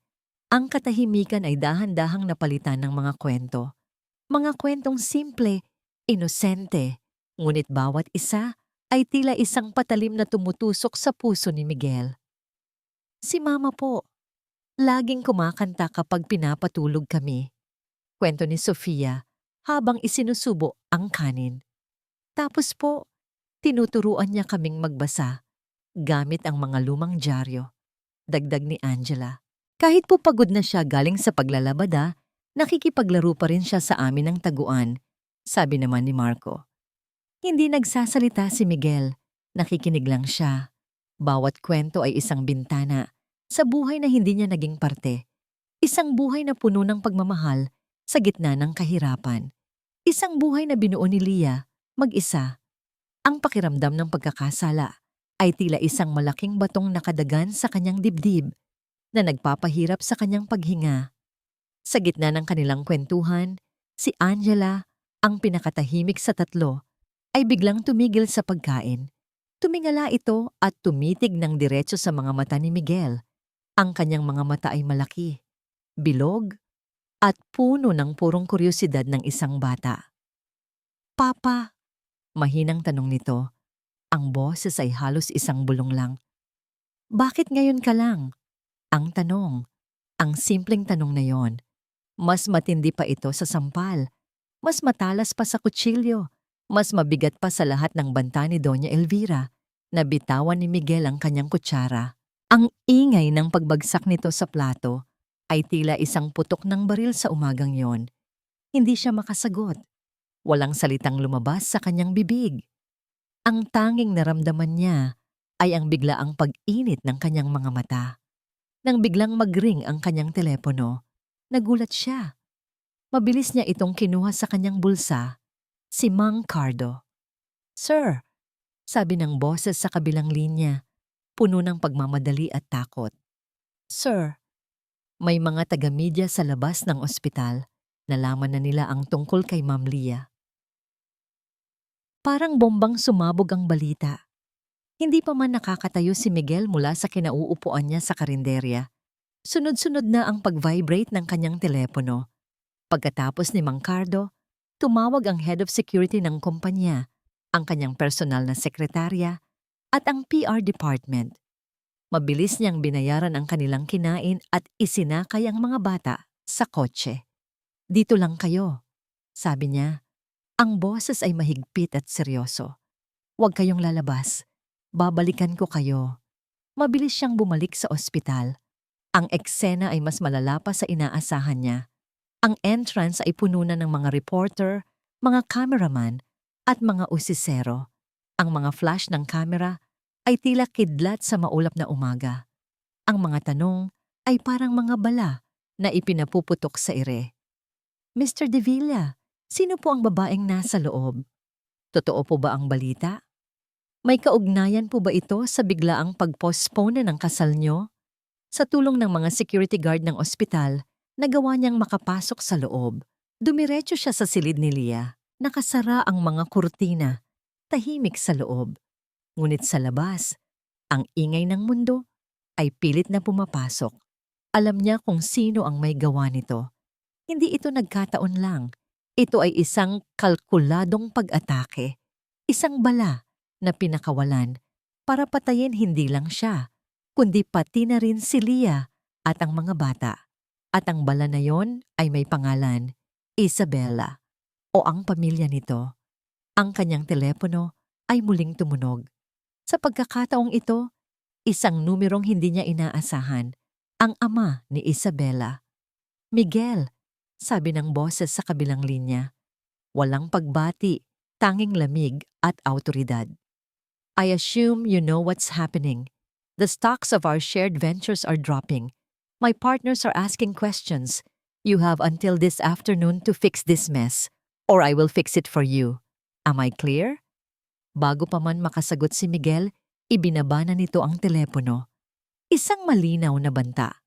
ang katahimikan ay dahan-dahang napalitan ng mga kwento. Mga kwentong simple, inosente, ngunit bawat isa ay tila isang patalim na tumutusok sa puso ni Miguel. Si Mama po, laging kumakanta kapag pinapatulog kami. Kwento ni Sofia habang isinusubo ang kanin. Tapos po, tinuturuan niya kaming magbasa gamit ang mga lumang dyaryo. Dagdag ni Angela. Kahit po pagod na siya galing sa paglalabada, nakikipaglaro pa rin siya sa amin ng taguan, sabi naman ni Marco. Hindi nagsasalita si Miguel, nakikinig lang siya. Bawat kwento ay isang bintana sa buhay na hindi niya naging parte. Isang buhay na puno ng pagmamahal sa gitna ng kahirapan. Isang buhay na binuo ni Leah, mag-isa. Ang pakiramdam ng pagkakasala ay tila isang malaking batong nakadagan sa kanyang dibdib na nagpapahirap sa kanyang paghinga. Sa gitna ng kanilang kwentuhan, si Angela, ang pinakatahimik sa 3, ay biglang tumigil sa pagkain. Tumingala ito at tumitig ng diretso sa mga mata ni Miguel. Ang kanyang mga mata ay malaki, bilog, at puno ng purong kuryosidad ng isang bata. Papa, mahinang tanong nito. Ang boses ay halos isang bulong lang. Bakit ngayon ka lang? Ang tanong, ang simpleng tanong na yon. Mas matindi pa ito sa sampal. Mas matalas pa sa kutsilyo. Mas mabigat pa sa lahat ng banta ni Doña Elvira. Nabitawan ni Miguel ang kanyang kutsara. Ang ingay ng pagbagsak nito sa plato ay tila isang putok ng baril sa umagang yon. Hindi siya makasagot. Walang salitang lumabas sa kanyang bibig. Ang tanging naramdaman niya ay ang biglaang pag-init ng kanyang mga mata. Nang biglang mag-ring ang kanyang telepono, nagulat siya. Mabilis niya itong kinuha sa kanyang bulsa, si Mang Cardo. Sir, sabi ng boses sa kabilang linya, puno ng pagmamadali at takot. Sir, may mga taga-media sa labas ng ospital. Nalaman na nila ang tungkol kay Ma'am Leah. Parang bombang sumabog ang balita. Hindi pa man nakakatayo si Miguel mula sa kinauupuan niya sa karinderya. Sunod-sunod na ang pag-vibrate ng kanyang telepono. Pagkatapos ni Mang Cardo, tumawag ang head of security ng kumpanya, ang kanyang personal na sekretarya, at ang PR department. Mabilis niyang binayaran ang kanilang kinain at isinakay ang mga bata sa kotse. Dito lang kayo, sabi niya. Ang boses ay mahigpit at seryoso. Huwag kayong lalabas. Babalikan ko kayo. Mabilis siyang bumalik sa ospital. Ang eksena ay mas malala pa sa inaasahan niya. Ang entrance ay puno na ng mga reporter, mga cameraman, at mga usisero. Ang mga flash ng camera ay tila kidlat sa maulap na umaga. Ang mga tanong ay parang mga bala na ipinapuputok sa ere. Mr. De Villa, sino po ang babaeng nasa loob? Totoo po ba ang balita? May kaugnayan po ba ito sa biglaang pag-postpone ng kasal nyo? Sa tulong ng mga security guard ng ospital, nagawa niyang makapasok sa loob. Dumiretso siya sa silid ni Leah. Nakasara ang mga kurtina. Tahimik sa loob. Ngunit sa labas, ang ingay ng mundo ay pilit na pumapasok. Alam niya kung sino ang may gawa nito. Hindi ito nagkataon lang. Ito ay isang kalkuladong pag-atake. Isang bala na pinakawalan para patayin hindi lang siya, kundi pati na rin si Leah at ang mga bata. At ang bala na yon ay may pangalan, Isabella, o ang pamilya nito. Ang kanyang telepono ay muling tumunog. Sa pagkakataong ito, isang numerong hindi niya inaasahan, ang ama ni Isabella. Miguel, sabi ng boses sa kabilang linya. Walang pagbati, tanging lamig at autoridad. I assume you know what's happening. The stocks of our shared ventures are dropping. My partners are asking questions. You have until this afternoon to fix this mess, or I will fix it for you. Am I clear? Bago pa man makasagot si Miguel, ibinaba na nito ang telepono. Isang malinaw na banta.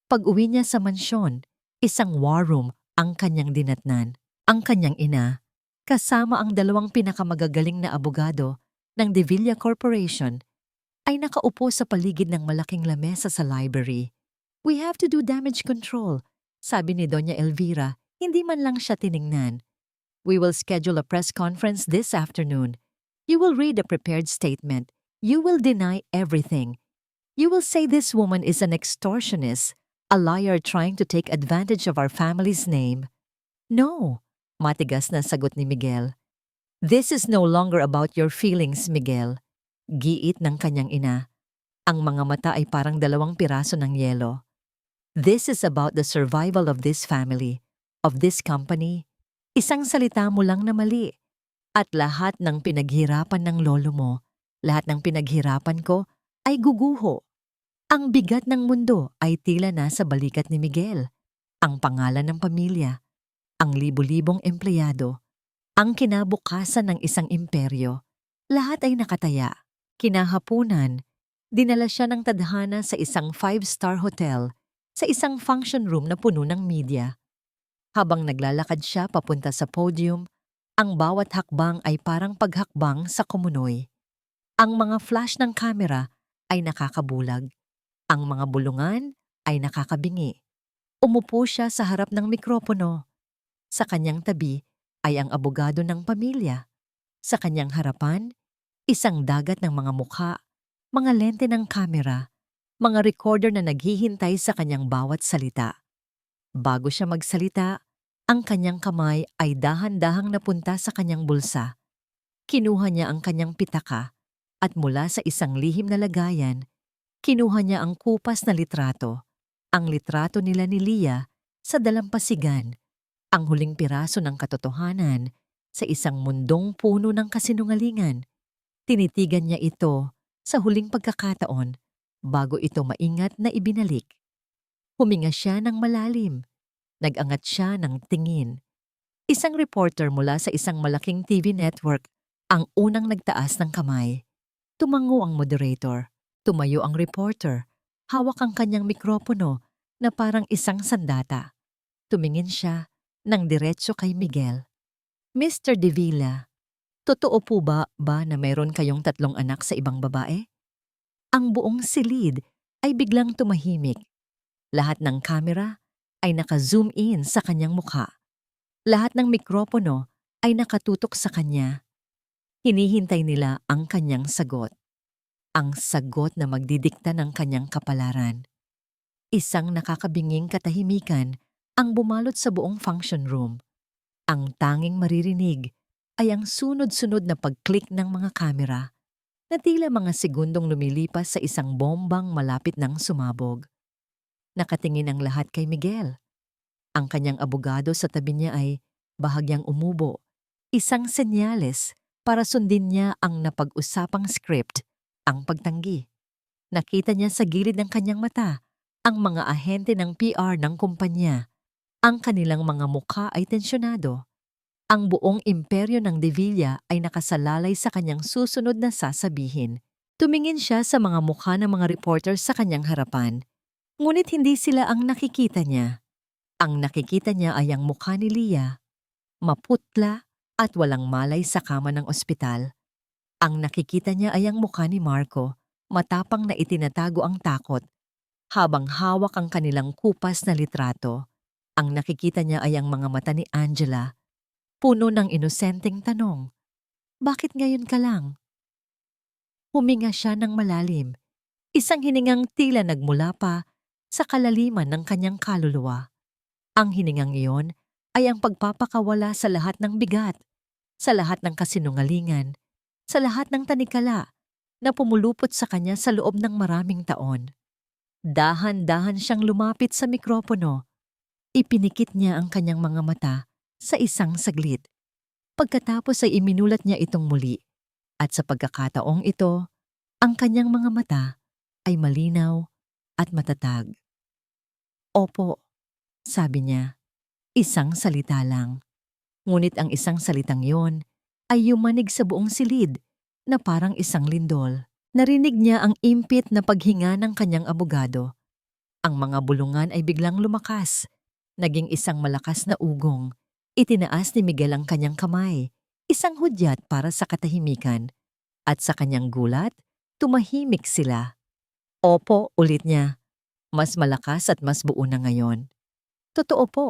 Pag-uwi niya sa mansyon, isang war room ang kanyang dinatnan. Ang kanyang ina, kasama ang dalawang pinakamagagaling na abogado ng De Villa Corporation, ay nakaupo sa paligid ng malaking lamesa sa library. We have to do damage control, sabi ni Doña Elvira, hindi man lang siya tiningnan. We will schedule a press conference this afternoon. You will read a prepared statement. You will deny everything. You will say this woman is an extortionist, a liar trying to take advantage of our family's name. No, matigas na sagot ni Miguel. This is no longer about your feelings, Miguel. Giit ng kanyang ina. Ang mga mata ay parang dalawang piraso ng yelo. This is about the survival of this family, of this company. Isang salita mo lang na mali. At lahat ng pinaghirapan ng lolo mo, lahat ng pinaghirapan ko, ay guguho. Ang bigat ng mundo ay tila nasa balikat ni Miguel. Ang pangalan ng pamilya, ang libu-libong empleyado, ang kinabukasan ng isang imperyo, lahat ay nakataya. Kinahapunan, dinala siya ng tadhana sa isang 5-star hotel, sa isang function room na puno ng media. Habang naglalakad siya papunta sa podium, ang bawat hakbang ay parang paghakbang sa kumunoy. Ang mga flash ng kamera ay nakakabulag. Ang mga bulungan ay nakakabingi. Umupo siya sa harap ng mikropono. Sa kanyang tabi ay ang abogado ng pamilya. Sa kanyang harapan, isang dagat ng mga mukha, mga lente ng kamera, mga recorder na naghihintay sa kanyang bawat salita. Bago siya magsalita, ang kanyang kamay ay dahan-dahang napunta sa kanyang bulsa. Kinuha niya ang kanyang pitaka at mula sa isang lihim na lagayan, kinuha niya ang kupas na litrato, ang litrato nila ni Leah sa dalampasigan, ang huling piraso ng katotohanan sa isang mundong puno ng kasinungalingan. Tinitigan niya ito sa huling pagkakataon bago ito maingat na ibinalik. Huminga siya ng malalim. Nag-angat siya ng tingin. Isang reporter mula sa isang malaking TV network ang unang nagtaas ng kamay. Tumango ang moderator. Tumayo ang reporter. Hawak ang kanyang mikropono na parang isang sandata. Tumingin siya ng diretso kay Miguel. Mr. De Villa, totoo po ba na mayroon kayong 3 anak sa ibang babae? Ang buong silid ay biglang tumahimik. Lahat ng kamera ay naka-zoom in sa kanyang mukha. Lahat ng mikropono ay nakatutok sa kanya. Hinihintay nila ang kanyang sagot. Ang sagot na magdidikta ng kanyang kapalaran. Isang nakakabinging katahimikan ang bumalot sa buong function room. Ang tanging maririnig ay ang sunod-sunod na pag-click ng mga kamera na tila mga segundong lumilipas sa isang bombang malapit ng sumabog. Nakatingin ang lahat kay Miguel. Ang kanyang abogado sa tabi niya ay bahagyang umubo. Isang senyales para sundin niya ang napag-usapang script, ang pagtanggi. Nakita niya sa gilid ng kanyang mata ang mga ahente ng PR ng kumpanya. Ang kanilang mga mukha ay tensyonado. Ang buong imperyo ng De Villa ay nakasalalay sa kanyang susunod na sasabihin. Tumingin siya sa mga mukha ng mga reporters sa kanyang harapan. Ngunit hindi sila ang nakikita niya. Ang nakikita niya ay ang mukha ni Leah, maputla at walang malay sa kama ng ospital. Ang nakikita niya ay ang mukha ni Marco, matapang na itinatago ang takot, habang hawak ang kanilang kupas na litrato. Ang nakikita niya ay ang mga mata ni Angela, puno ng inosenteng tanong. Bakit ngayon ka lang? Huminga siya ng malalim, isang hiningang tila nagmula pa sa kalaliman ng kanyang kaluluwa. Ang hiningang iyon ay ang pagpapakawala sa lahat ng bigat, sa lahat ng kasinungalingan, sa lahat ng tanikala na pumulupot sa kanya sa loob ng maraming taon. Dahan-dahan siyang lumapit sa mikropono. Ipinikit niya ang kanyang mga mata sa isang saglit. Pagkatapos ay iminulat niya itong muli. At sa pagkakataong ito, ang kanyang mga mata ay malinaw at matatag. Opo, sabi niya, isang salita lang. Ngunit ang isang salitang yon ay yumanig sa buong silid na parang isang lindol. Narinig niya ang impit na paghinga ng kanyang abogado. Ang mga bulungan ay biglang lumakas. Naging isang malakas na ugong. Itinaas ni Miguel ang kanyang kamay, isang hudyat para sa katahimikan. At sa kanyang gulat, tumahimik sila. Opo, ulit niya. Mas malakas at mas buo na ngayon. Totoo po.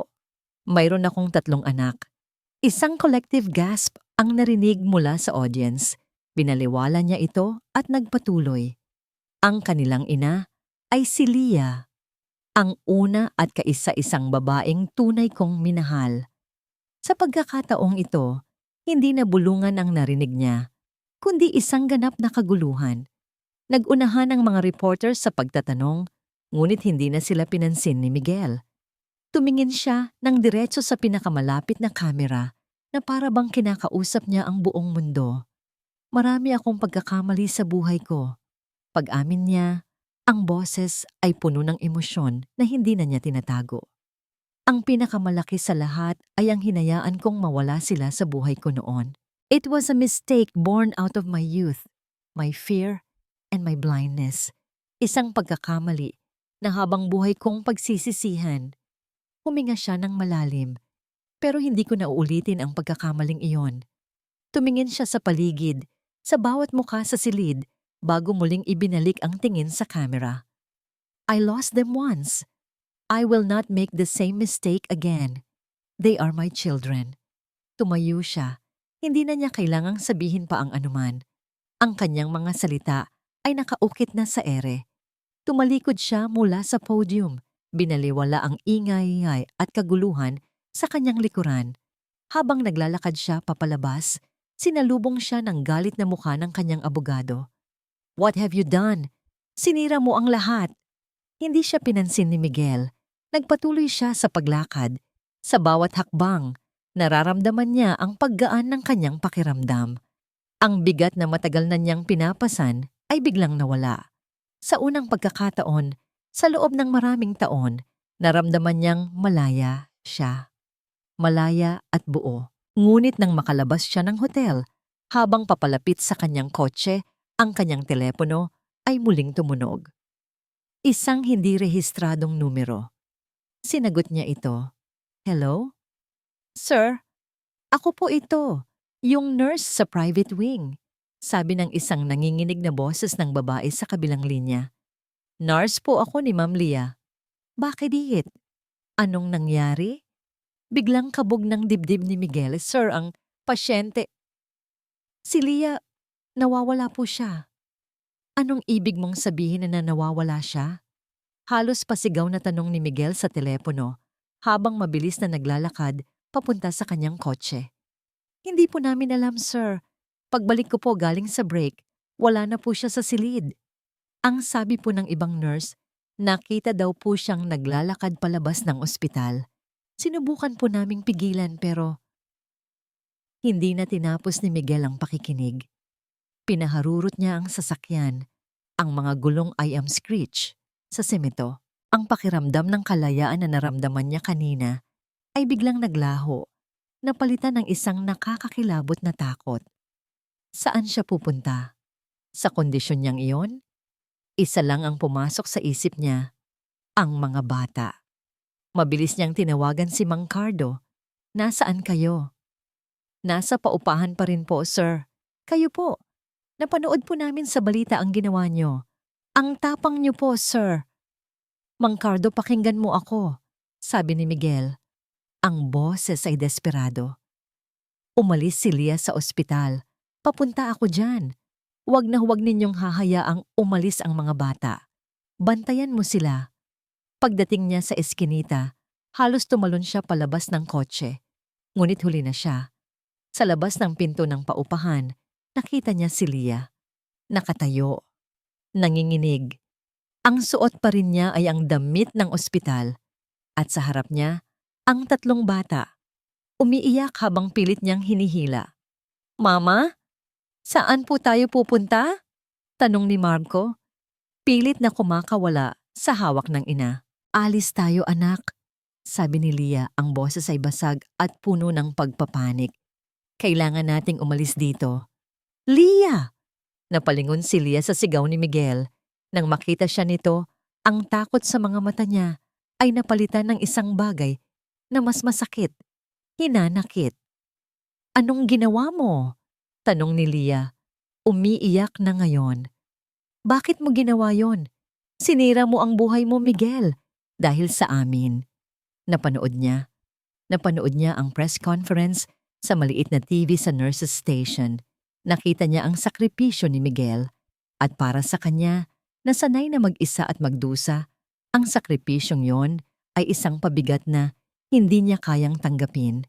Mayroon akong 3 anak. Isang collective gasp ang narinig mula sa audience. Binaliwala niya ito at nagpatuloy. Ang kanilang ina ay si Leah, ang una at kaisa-isang babaeng tunay kong minahal. Sa pagkakataong ito, hindi na bulungan ang narinig niya, kundi isang ganap na kaguluhan. Nag-unahan ang mga reporters sa pagtatanong, ngunit hindi na sila pinansin ni Miguel. Tumingin siya ng diretso sa pinakamalapit na kamera na para bang kinakausap niya ang buong mundo. Marami akong pagkakamali sa buhay ko. Pag-amin niya, ang boses ay puno ng emosyon na hindi na niya tinatago. Ang pinakamalaki sa lahat ay ang hinayaan kong mawala sila sa buhay ko noon. It was a mistake born out of my youth, my fear, and my blindness. Isang pagkakamali na habang buhay kong pagsisisihan. Huminga siya ng malalim, pero hindi ko na uulitin ang pagkakamaling iyon. Tumingin siya sa paligid, sa bawat mukha sa silid, bago muling ibinalik ang tingin sa kamera. I lost them once. I will not make the same mistake again. They are my children. Tumayo siya. Hindi na niya kailangang sabihin pa ang anuman. Ang kanyang mga salita ay nakaukit na sa ere. Tumalikod siya mula sa podium. Binaliwala ang ingay at kaguluhan sa kanyang likuran. Habang naglalakad siya papalabas, sinalubong siya ng galit na mukha ng kanyang abogado. What have you done? Sinira mo ang lahat. Hindi siya pinansin ni Miguel. Nagpatuloy siya sa paglakad. Sa bawat hakbang, nararamdaman niya ang paggaan ng kanyang pakiramdam. Ang bigat na matagal na niyang pinapasan ay biglang nawala. Sa unang pagkakataon, sa loob ng maraming taon, naramdaman niyang malaya siya. Malaya at buo. Ngunit nang makalabas siya ng hotel, habang papalapit sa kanyang kotse, ang kanyang telepono ay muling tumunog. Isang hindi rehistradong numero. Sinagot niya ito. Hello? Sir, ako po ito, yung nurse sa private wing. Sabi ng isang nanginginig na boses ng babae sa kabilang linya. Nurse po ako ni Ma'am Leah. Bakit? Anong nangyari? Biglang kabog ng dibdib ni Miguel. Sir, ang pasyente. Si Leah, nawawala po siya. Anong ibig mong sabihin na nawawala siya? Halos pasigaw na tanong ni Miguel sa telepono habang mabilis na naglalakad papunta sa kanyang kotse. Hindi po namin alam, sir. Pagbalik ko po galing sa break, wala na po siya sa silid. Ang sabi po ng ibang nurse, Nakita daw po siyang naglalakad palabas ng ospital. Sinubukan po naming pigilan pero hindi na tinapos ni Miguel ang pakikinig. Pinaharurot niya ang sasakyan, ang mga gulong ay screech sa semento. Ang pakiramdam ng kalayaan na naramdaman niya kanina ay biglang naglaho, napalitan ng isang nakakakilabot na takot. Saan siya pupunta? Sa kondisyon niyang iyon? Isa lang ang pumasok sa isip niya, ang mga bata. Mabilis niyang tinawagan si Mang Cardo. Nasaan kayo? Nasa paupahan pa rin po, sir. Kayo po. Napanood po namin sa balita ang ginawa niyo. Ang tapang niyo po, sir. Mang Cardo, pakinggan mo ako, sabi ni Miguel. Ang boses ay desperado. Umalis si Lia sa ospital. Papunta ako dyan. Huwag na huwag ninyong hahayaang umalis ang mga bata. Bantayan mo sila. Pagdating niya sa eskinita, halos tumalon siya palabas ng kotse. Ngunit huli na siya. Sa labas ng pinto ng paupahan, nakita niya si Lia. Nakatayo. Nanginginig. Ang suot pa rin niya ay ang damit ng ospital. At sa harap niya, ang 3 bata. Umiiyak habang pilit niyang hinihila. Mama? Saan po tayo pupunta? Tanong ni Marco. Pilit na kumakawala sa hawak ng ina. Alis tayo, anak, sabi ni Lia. Ang boses ay basag at puno ng pagpapanik. Kailangan nating umalis dito. Lia! Napalingon si Lia sa sigaw ni Miguel. Nang makita siya nito, ang takot sa mga mata niya ay napalitan ng isang bagay na mas masakit. Hinanakit. Anong ginawa mo? Tanong ni Lia. Umiiyak na ngayon. Bakit mo ginawa yon? Sinira mo ang buhay mo, Miguel, dahil sa amin. Napanood niya ang press conference sa maliit na TV sa nurses station. Nakita niya ang sakripisyo ni Miguel at para sa kanya, nasanay na mag-isa at magdusa, ang sakripisyong yon ay isang pabigat na hindi niya kayang tanggapin.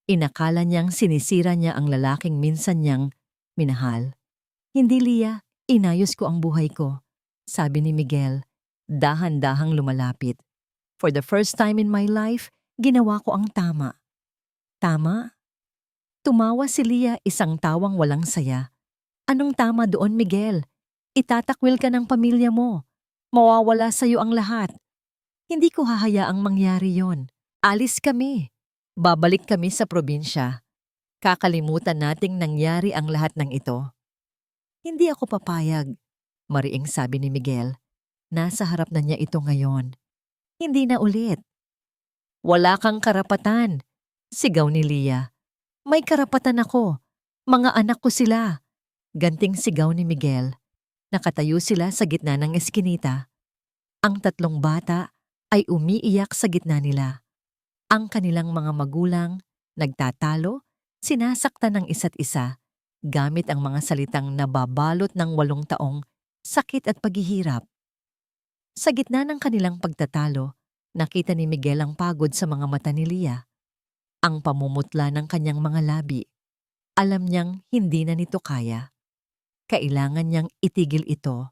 Inakala niyang sinisira niya ang lalaking minsan niyang minahal. Hindi, Lia, inayos ko ang buhay ko, sabi ni Miguel, dahan-dahang lumalapit. For the first time in my life, ginawa ko ang tama. Tama? Tumawa si Lia, isang tawang walang saya. Anong tama doon, Miguel? Itatakwil ka ng pamilya mo. Mawawala sa iyo ang lahat. Hindi ko hahayaang mangyari yon. Alis kami. Babalik kami sa probinsya. Kakalimutan nating nangyari ang lahat ng ito. Hindi ako papayag, mariing sabi ni Miguel. Nasa harap na niya ito ngayon. Hindi na ulit. Wala kang karapatan, sigaw ni Lia. May karapatan ako. Mga anak ko sila. Ganting sigaw ni Miguel. Nakatayo sila sa gitna ng eskinita. Ang 3 bata ay umiiyak sa gitna nila. Ang kanilang mga magulang, nagtatalo, sinasaktan ng isa't isa, gamit ang mga salitang nababalot ng 8 taong sakit at paghihirap. Sa gitna ng kanilang pagtatalo, nakita ni Miguel ang pagod sa mga mata ni Lia. Ang pamumutla ng kanyang mga labi. Alam niyang hindi na nito kaya. Kailangan niyang itigil ito.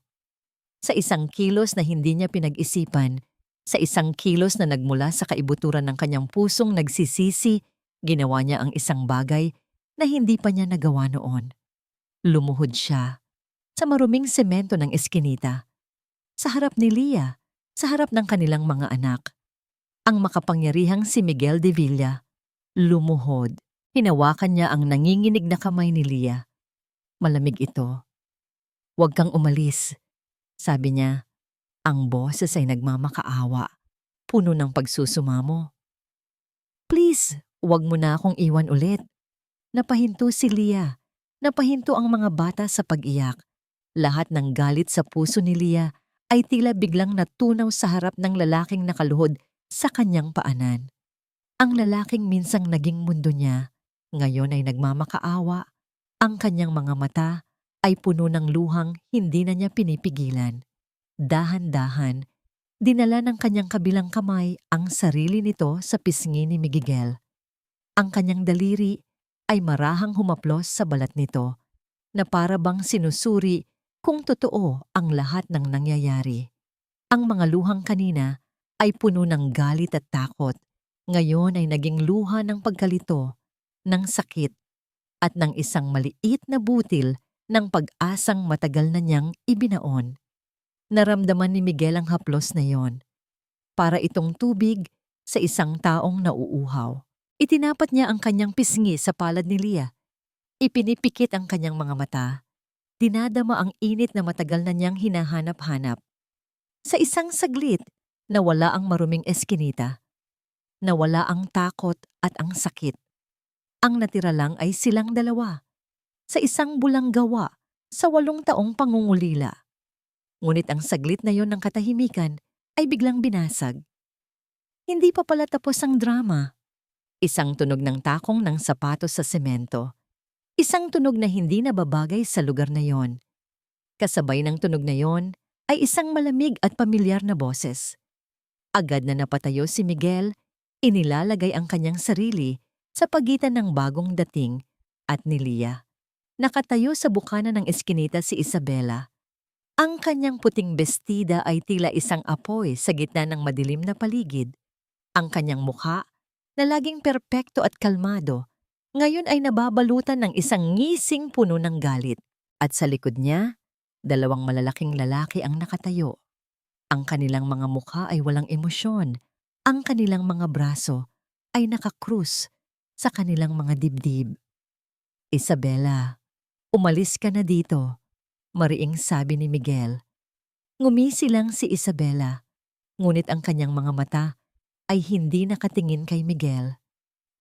Sa isang kilos na hindi niya pinag-isipan, sa isang kilos na nagmula sa kaibuturan ng kanyang pusong nagsisisi, ginawa niya ang isang bagay na hindi pa niya nagawa noon. Lumuhod siya sa maruming semento ng eskinita. Sa harap ni Lia, sa harap ng kanilang mga anak. Ang makapangyarihang si Miguel de Villa. Lumuhod. Hinawakan niya ang nanginginig na kamay ni Lia. Malamig ito. Huwag kang umalis, sabi niya. Ang boses ay nagmamakaawa, puno ng pagsusumamo. Please, huwag mo na akong iwan ulit. Napahinto si Lia. Napahinto ang mga bata sa pag-iyak. Lahat ng galit sa puso ni Lia ay tila biglang natunaw sa harap ng lalaking nakaluhod sa kanyang paanan. Ang lalaking minsang naging mundo niya, ngayon ay nagmamakaawa. Ang kanyang mga mata ay puno ng luhang hindi na niya pinipigilan. Dahan-dahan, dinala ng kanyang kabilang kamay ang sarili nito sa pisngi ni Miguel. Ang kanyang daliri ay marahang humaplos sa balat nito, na para bang sinusuri kung totoo ang lahat ng nangyayari. Ang mga luhang kanina ay puno ng galit at takot. Ngayon ay naging luha ng pagkalito, ng sakit, at ng isang maliit na butil ng pag-asang matagal na niyang ibinaon. Naramdaman ni Miguel ang haplos na yon. Para itong tubig sa isang taong nauuhaw. Itinapat niya ang kanyang pisngi sa palad ni Lia. Ipinipikit ang kanyang mga mata. Dinadama ang init na matagal na niyang hinahanap-hanap. Sa isang saglit, nawala ang maruming eskinita. Nawala ang takot at ang sakit. Ang natira lang ay silang dalawa. Sa isang bulang gawa, sa 8 taong pangungulila. Ngunit ang saglit na yon ng katahimikan ay biglang binasag. Hindi pa pala tapos ang drama. Isang tunog ng takong ng sapatos sa semento. Isang tunog na hindi nababagay sa lugar na yon. Kasabay ng tunog na yon ay isang malamig at pamilyar na boses. Agad na napatayo si Miguel, inilalagay ang kanyang sarili sa pagitan ng bagong dating at ni Lia. Nakatayo sa bukana ng eskinita si Isabela. Ang kanyang puting bestida ay tila isang apoy sa gitna ng madilim na paligid. Ang kanyang mukha, na laging perpekto at kalmado, ngayon ay nababalutan ng isang ngising puno ng galit. At sa likod niya, 2 malalaking lalaki ang nakatayo. Ang kanilang mga mukha ay walang emosyon. Ang kanilang mga braso ay nakakrus sa kanilang mga dibdib. Isabela, umalis ka na dito, mariing sabi ni Miguel. Ngumisi lang si Isabela, ngunit ang kanyang mga mata ay hindi nakatingin kay Miguel.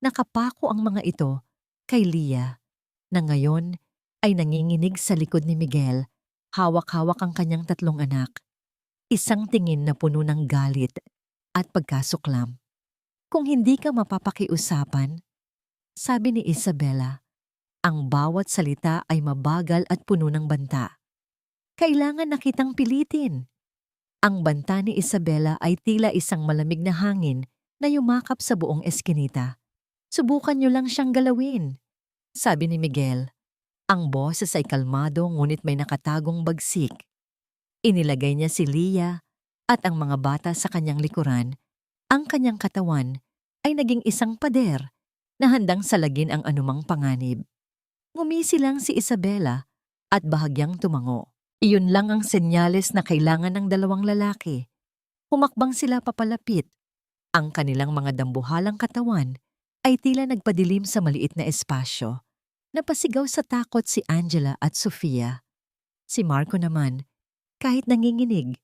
Nakapako ang mga ito kay Lia, na ngayon ay nanginginig sa likod ni Miguel, hawak-hawak ang kanyang 3 anak. Isang tingin na puno ng galit at pagkasuklam. Kung hindi ka mapapakiusapan, sabi ni Isabela, ang bawat salita ay mabagal at puno ng banta. Kailangan na kitang pilitin. Ang banta ni Isabela ay tila isang malamig na hangin na yumakap sa buong eskinita. Subukan niyo lang siyang galawin, sabi ni Miguel. Ang boses ay kalmado ngunit may nakatagong bagsik. Inilagay niya si Lia at ang mga bata sa kanyang likuran. Ang kanyang katawan ay naging isang pader na handang salagin ang anumang panganib. Ngumisi lang si Isabela at bahagyang tumango. Iyon lang ang senyales na kailangan ng 2 lalaki. Humakbang sila papalapit. Ang kanilang mga dambuhalang katawan ay tila nagpadilim sa maliit na espasyo. Napasigaw sa takot si Angela at Sofia. Si Marco naman, kahit nanginginig,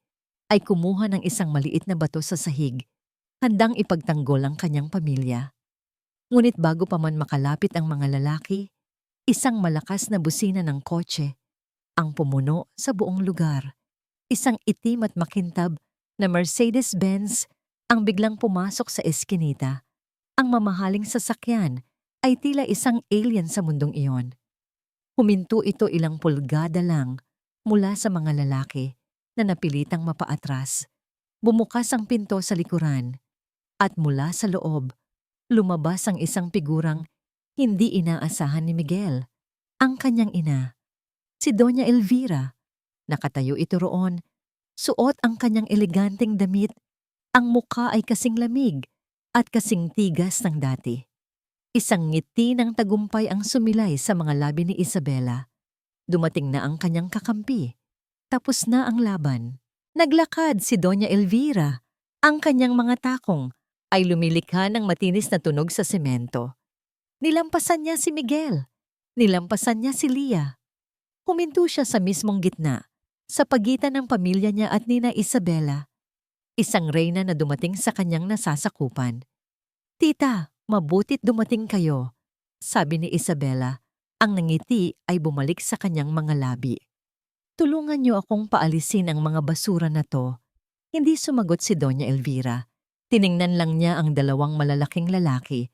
ay kumuha ng isang maliit na bato sa sahig, handang ipagtanggol ang kanyang pamilya. Ngunit bago pa man makalapit ang mga lalaki, isang malakas na busina ng kotse ang pumuno sa buong lugar. Isang itim at makintab na Mercedes-Benz ang biglang pumasok sa eskinita. Ang mamahaling sasakyan ay tila isang alien sa mundong iyon. Huminto ito ilang pulgada lang mula sa mga lalaki na napilitang mapaatras. Bumukas ang pinto sa likuran at mula sa loob, lumabas ang isang figurang hindi inaasahan ni Miguel. Ang kanyang ina, si Doña Elvira. Nakatayo ito roon, suot ang kanyang eleganteng damit. Ang mukha ay kasing lamig at kasing tigas ng dati. Isang ngiti ng tagumpay ang sumilay sa mga labi ni Isabela. Dumating na ang kanyang kakampi. Tapos na ang laban. Naglakad si Doña Elvira. Ang kanyang mga takong ay lumilikha ng matinis na tunog sa semento. Nilampasan niya si Miguel. Nilampasan niya si Lia. Huminto siya sa mismong gitna, sa pagitan ng pamilya niya at nina Isabela. Isang reyna na dumating sa kanyang nasasakupan. Tita, mabutit dumating kayo, sabi ni Isabela. Ang nangiti ay bumalik sa kanyang mga labi. Tulungan niyo akong paalisin ang mga basura na to. Hindi sumagot si Doña Elvira. Tiningnan lang niya ang 2 malalaking lalaki.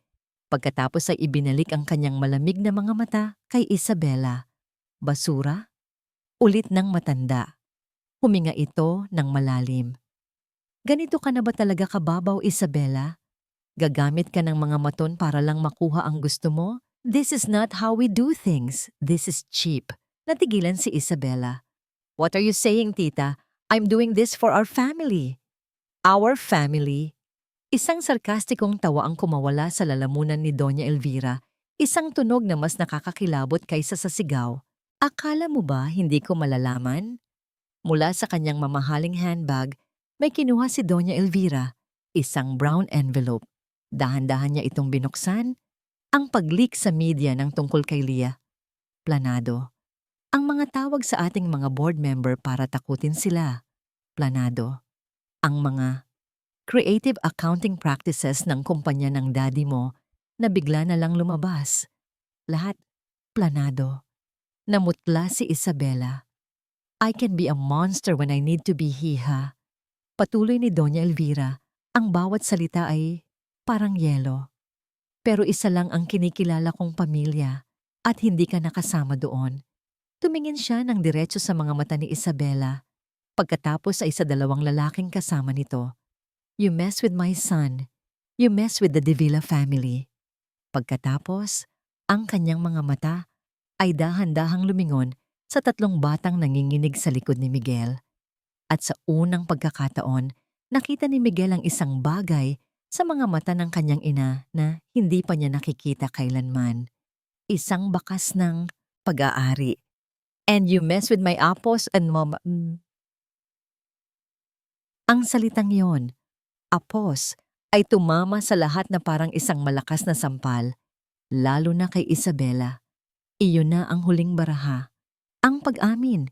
Pagkatapos ay ibinalik ang kanyang malamig na mga mata kay Isabela. Basura? Ulit ng matanda. Huminga ito ng malalim. Ganito ka na ba talaga kababaw, Isabela? Gagamit ka ng mga maton para lang makuha ang gusto mo? This is not how we do things. This is cheap. Natigilan si Isabela. What are you saying, tita? I'm doing this for our family. Our family. Isang sarkastikong tawa ang kumawala sa lalamunan ni Doña Elvira, isang tunog na mas nakakakilabot kaysa sa sigaw. Akala mo ba hindi ko malalaman? Mula sa kanyang mamahaling handbag, may kinuha si Doña Elvira, isang brown envelope. Dahan-dahan niya itong binuksan. Ang pag-leak sa media ng tungkol kay Leah. Planado. Ang mga tawag sa ating mga board member para takutin sila. Planado. Ang mga creative accounting practices ng kumpanya ng daddy mo na bigla na lang lumabas. Lahat planado. Namutla si Isabela. I can be a monster when I need to be hiha. Patuloy ni Doña Elvira, ang bawat salita ay parang yelo. Pero isa lang ang kinikilala kong pamilya at hindi ka nakasama doon. Tumingin siya ng diretso sa mga mata ni Isabela. Pagkatapos ay sa dalawang lalaking kasama nito. You mess with my son. You mess with the De Villa family. Pagkatapos, ang kanyang mga mata ay dahan-dahang lumingon sa tatlong batang nanginginig sa likod ni Miguel. At sa unang pagkakataon, nakita ni Miguel ang isang bagay sa mga mata ng kanyang ina na hindi pa niya nakikita kailanman. Isang bakas ng pag-aari. And you mess with my apos and mom. Ang salitang yon, apos, ay tumama sa lahat na parang isang malakas na sampal, lalo na kay Isabela. Iyon na ang huling baraha. Ang pag-amin,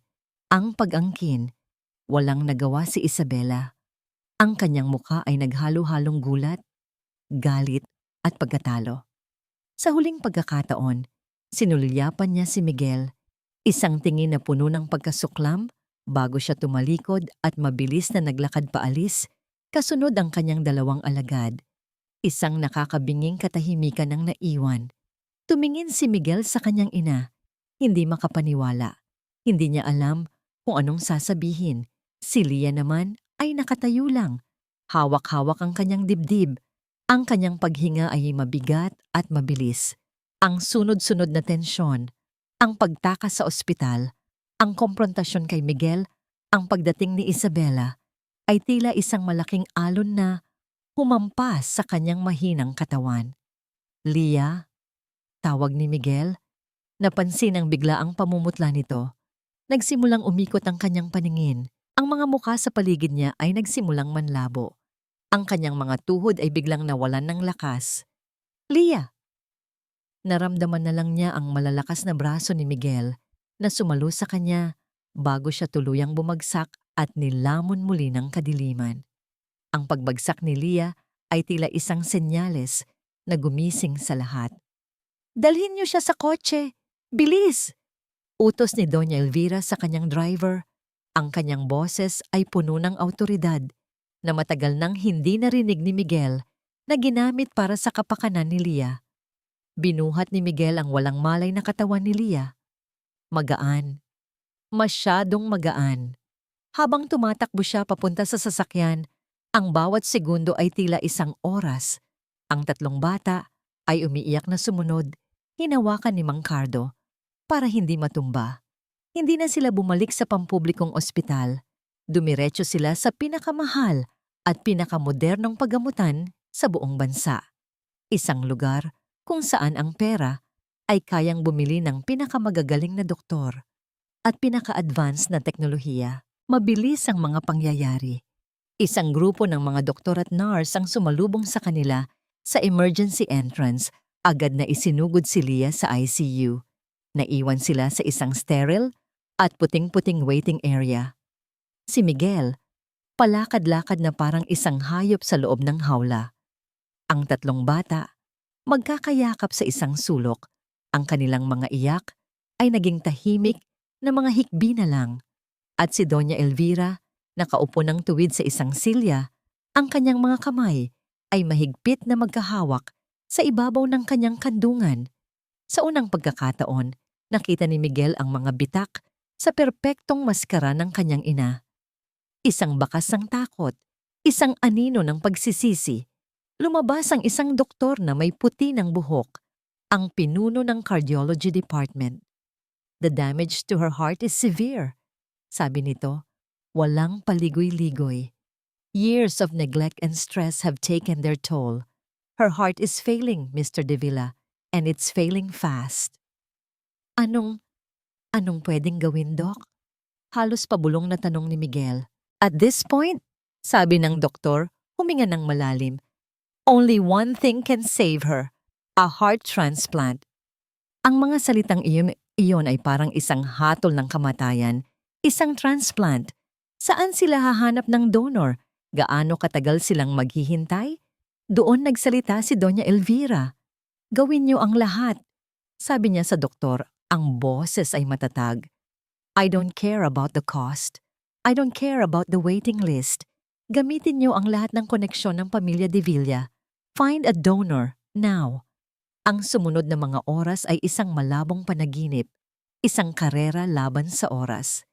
ang pag-angkin. Walang nagawa si Isabela. Ang kanyang muka ay naghalo-halong gulat, galit at pagkatalo. Sa huling pagkakataon, sinulyapan niya si Miguel, isang tingin na puno ng pagkasuklam bago siya tumalikod at mabilis na naglakad paalis, kasunod ang kanyang dalawang alagad. Isang nakakabinging katahimikan ang naiwan. Tumingin si Miguel sa kanyang ina, hindi makapaniwala. Hindi niya alam kung anong sasabihin. Si Leah naman ay nakatayo lang. Hawak-hawak ang kanyang dibdib. Ang kanyang paghinga ay mabigat at mabilis. Ang sunod-sunod na tensyon, ang pagtakas sa ospital, ang komprontasyon kay Miguel, ang pagdating ni Isabela, ay tila isang malaking alon na humampas sa kanyang mahinang katawan. Leah, tawag ni Miguel. Napansin ang biglaang pamumutla nito. Nagsimulang umikot ang kanyang paningin. Ang mga mukha sa paligid niya ay nagsimulang manlabo. Ang kanyang mga tuhod ay biglang nawalan ng lakas. Leah! Naramdaman na lang niya ang malalakas na braso ni Miguel na sumalo sa kanya bago siya tuluyang bumagsak at nilamon muli ng kadiliman. Ang pagbagsak ni Leah ay tila isang senyales na gumising sa lahat. Dalhin niyo siya sa kotse! Bilis! Utos ni Doña Elvira sa kanyang driver. Ang kanyang boses ay puno ng awtoridad na matagal nang hindi narinig ni Miguel na ginamit para sa kapakanan ni Leah. Binuhat ni Miguel ang walang malay na katawan ni Leah. Magaan. Masyadong magaan. Habang tumatakbo siya papunta sa sasakyan, ang bawat segundo ay tila isang oras. Ang tatlong bata ay umiiyak na sumunod, hinawakan ni Mang Cardo para hindi matumba. Hindi na sila bumalik sa pampublikong ospital. Dumiretso sila sa pinakamahal at pinakamodernong paggamutan sa buong bansa. Isang lugar kung saan ang pera ay kayang bumili ng pinakamagagaling na doktor at pinaka-advance na teknolohiya. Mabilis ang mga pangyayari. Isang grupo ng mga doktor at nurse ang sumalubong sa kanila sa emergency entrance. Agad na isinugod si Leah sa ICU. Naiwan sila sa isang sterile at puting-puting waiting area. Si Miguel, palakad-lakad na parang isang hayop sa loob ng hawla. Ang tatlong bata, magkakayakap sa isang sulok. Ang kanilang mga iyak ay naging tahimik na mga hikbi na lang. At si Doña Elvira, nakaupo ng tuwid sa isang silya, ang kanyang mga kamay ay mahigpit na magkahawak sa ibabaw ng kanyang kandungan. Sa unang pagkakataon, nakita ni Miguel ang mga bitak sa perpektong maskara ng kanyang ina. Isang bakas ng takot, isang anino ng pagsisisi. Lumabas ang isang doktor na may puti ng buhok, ang pinuno ng cardiology department. The damage to her heart is severe, sabi nito. Walang paligoy-ligoy. Years of neglect and stress have taken their toll. Her heart is failing, Mr. De Villa, and it's failing fast. Anong pwedeng gawin, Doc? Halos pabulong na tanong ni Miguel. At this point, sabi ng doktor, huminga ng malalim, only one thing can save her, a heart transplant. Ang mga salitang iyon ay parang isang hatol ng kamatayan, isang transplant. Saan sila hahanap ng donor? Gaano katagal silang maghihintay? Doon nagsalita si Doña Elvira. Gawin niyo ang lahat. Sabi niya sa doktor, ang boses ay matatag. I don't care about the cost. I don't care about the waiting list. Gamitin niyo ang lahat ng koneksyon ng pamilya De Villa. Find a donor, now. Ang sumunod na mga oras ay isang malabong panaginip, isang karera laban sa oras.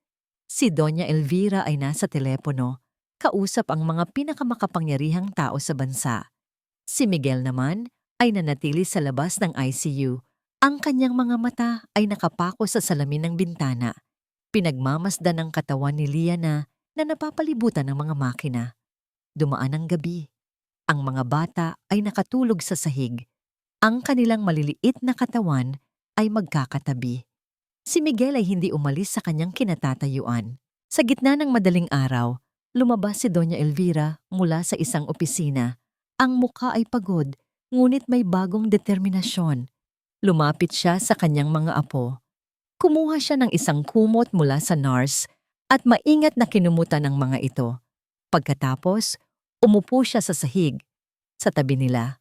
Si Doña Elvira ay nasa telepono, kausap ang mga pinakamakapangyarihang tao sa bansa. Si Miguel naman ay nanatili sa labas ng ICU. Ang kanyang mga mata ay nakapako sa salamin ng bintana. Pinagmamasdan ang katawan ni Liana na napapalibutan ng mga makina. Dumaan ang gabi. Ang mga bata ay nakatulog sa sahig. Ang kanilang maliliit na katawan ay magkakatabi. Si Miguel ay hindi umalis sa kanyang kinatatayuan. Sa gitna ng madaling araw, lumabas si Doña Elvira mula sa isang opisina. Ang mukha ay pagod, ngunit may bagong determinasyon. Lumapit siya sa kanyang mga apo. Kumuha siya ng isang kumot mula sa nurse at maingat na kinumutan ng mga ito. Pagkatapos, umupo siya sa sahig, sa tabi nila.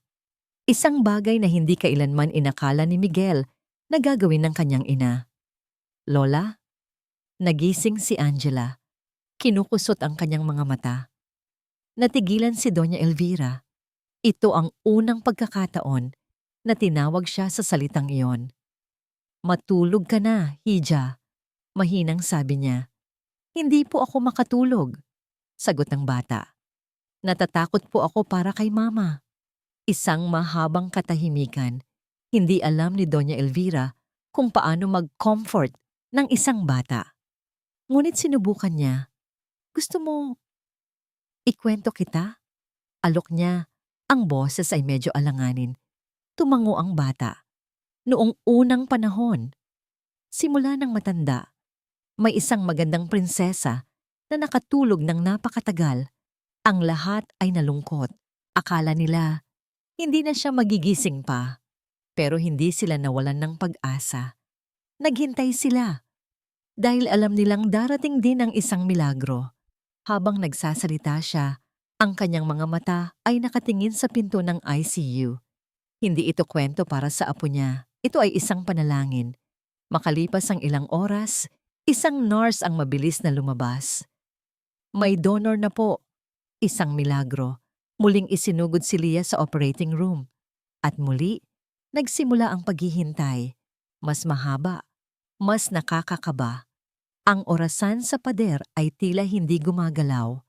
Isang bagay na hindi kailanman inakala ni Miguel na gagawin ng kanyang ina. Lola? Nagising si Angela. Kinukusot ang kanyang mga mata. Natigilan si Doña Elvira. Ito ang unang pagkakataon na tinawag siya sa salitang iyon. Matulog ka na, Hija. Mahinang sabi niya. Hindi po ako makatulog, sagot ng bata. Natatakot po ako para kay Mama. Isang mahabang katahimikan. Hindi alam ni Doña Elvira kung paano mag-comfort ng isang bata. Ngunit sinubukan niya. Gusto mo ikwento kita? Alok niya. Ang boses ay medyo alanganin. Tumango ang bata. Noong unang panahon, simula ng matanda, may isang magandang prinsesa na nakatulog ng napakatagal. Ang lahat ay nalungkot. Akala nila, hindi na siya magigising pa. Pero hindi sila nawalan ng pag-asa. Naghintay sila. Dahil alam nilang darating din ang isang milagro. Habang nagsasalita siya, ang kanyang mga mata ay nakatingin sa pinto ng ICU. Hindi ito kwento para sa apo niya. Ito ay isang panalangin. Makalipas ang ilang oras, isang nurse ang mabilis na lumabas. May donor na po. Isang milagro. Muling isinugod si Lia sa operating room. At muli, nagsimula ang paghihintay. Mas mahaba, mas nakakakaba. Ang orasan sa pader ay tila hindi gumagalaw.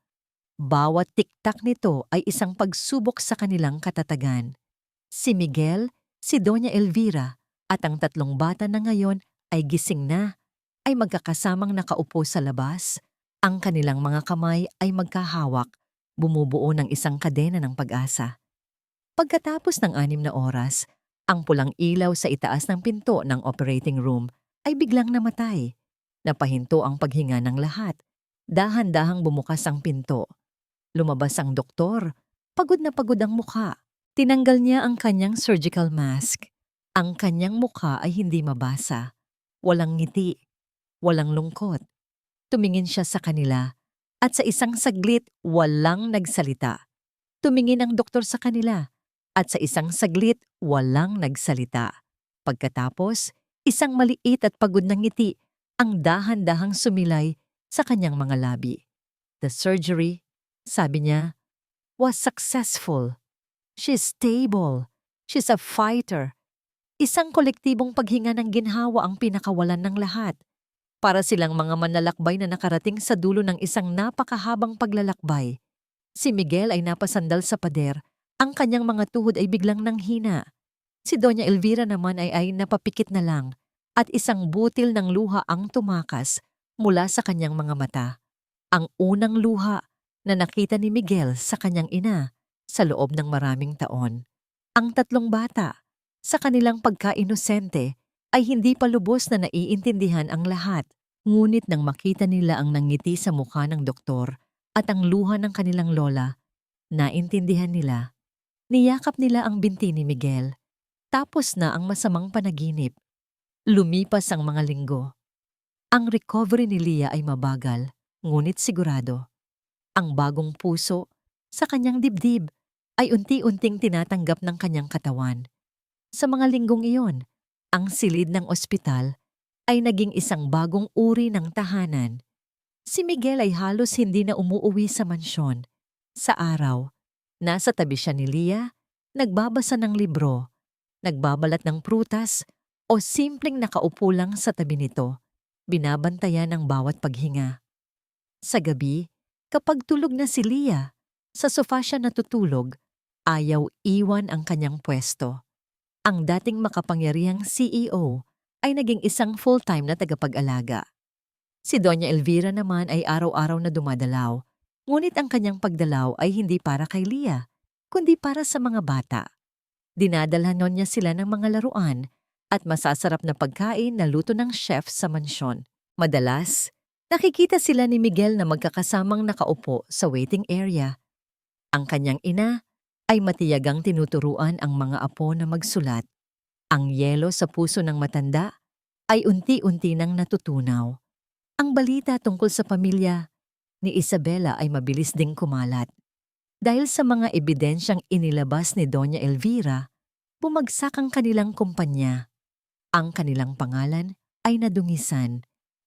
Bawat tiktak nito ay isang pagsubok sa kanilang katatagan. Si Miguel, si Doña Elvira, at ang tatlong bata na ngayon ay gising na, ay magkakasamang nakaupo sa labas. Ang kanilang mga kamay ay magkahawak, bumubuo ng isang kadena ng pag-asa. Pagkatapos ng 6 na oras, ang pulang ilaw sa itaas ng pinto ng operating room ay biglang namatay. Napahinto ang paghinga ng lahat. Dahan-dahang bumukas ang pinto. Lumabas ang doktor. Pagod na pagod ang mukha. Tinanggal niya ang kanyang surgical mask. Ang kanyang mukha ay hindi mabasa. Walang ngiti. Walang lungkot. Tumingin siya sa kanila at sa isang saglit walang nagsalita. Tumingin ang doktor sa kanila at sa isang saglit walang nagsalita. Pagkatapos, isang maliit at pagod na ngiti ang dahan-dahang sumilay sa kanyang mga labi. The surgery, sabi niya, was successful. She's stable. She's a fighter. Isang kolektibong paghinga ng ginhawa ang pinakawalan ng lahat. Para silang mga manlalakbay na nakarating sa dulo ng isang napakahabang paglalakbay. Si Miguel ay napasandal sa pader. Ang kanyang mga tuhod ay biglang nanghina. Si Doña Elvira naman ay napapikit na lang at isang butil ng luha ang tumakas mula sa kanyang mga mata. Ang unang luha na nakita ni Miguel sa kanyang ina sa loob ng maraming taon. Ang tatlong bata, sa kanilang pagka-inosente, ay hindi pa lubos na naiintindihan ang lahat. Ngunit nang makita nila ang nangiti sa mukha ng doktor at ang luha ng kanilang lola, naintindihan nila. Niyakap nila ang binti ni Miguel. Tapos na ang masamang panaginip. Lumipas ang mga linggo. Ang recovery ni Leah ay mabagal, ngunit sigurado. Ang bagong puso sa kanyang dibdib ay unti-unting tinatanggap ng kanyang katawan. Sa mga linggong iyon, ang silid ng ospital ay naging isang bagong uri ng tahanan. Si Miguel ay halos hindi na umuuwi sa mansyon. Sa araw, nasa tabi siya ni Leah, nagbabasa ng libro, nagbabalat ng prutas o simpleng nakaupo lang sa tabi nito, binabantayan ang bawat paghinga. Sa gabi, kapag tulog na si Leah, sa sofa siya natutulog, ayaw iwan ang kanyang pwesto. Ang dating makapangyarihang CEO ay naging isang full-time na tagapag-alaga. Si Doña Elvira naman ay araw-araw na dumadalaw, ngunit ang kanyang pagdalaw ay hindi para kay Leah, kundi para sa mga bata. Dinadalhanon niya sila ng mga laruan at masasarap na pagkain na luto ng chef sa mansyon. Madalas, nakikita sila ni Miguel na magkakasamang nakaupo sa waiting area. Ang kanyang ina ay matiyagang tinuturuan ang mga apo na magsulat. Ang yelo sa puso ng matanda ay unti-unti nang natutunaw. Ang balita tungkol sa pamilya ni Isabela ay mabilis ding kumalat. Dahil sa mga ebidensyang inilabas ni Doña Elvira, bumagsak ang kanilang kumpanya. Ang kanilang pangalan ay nadungisan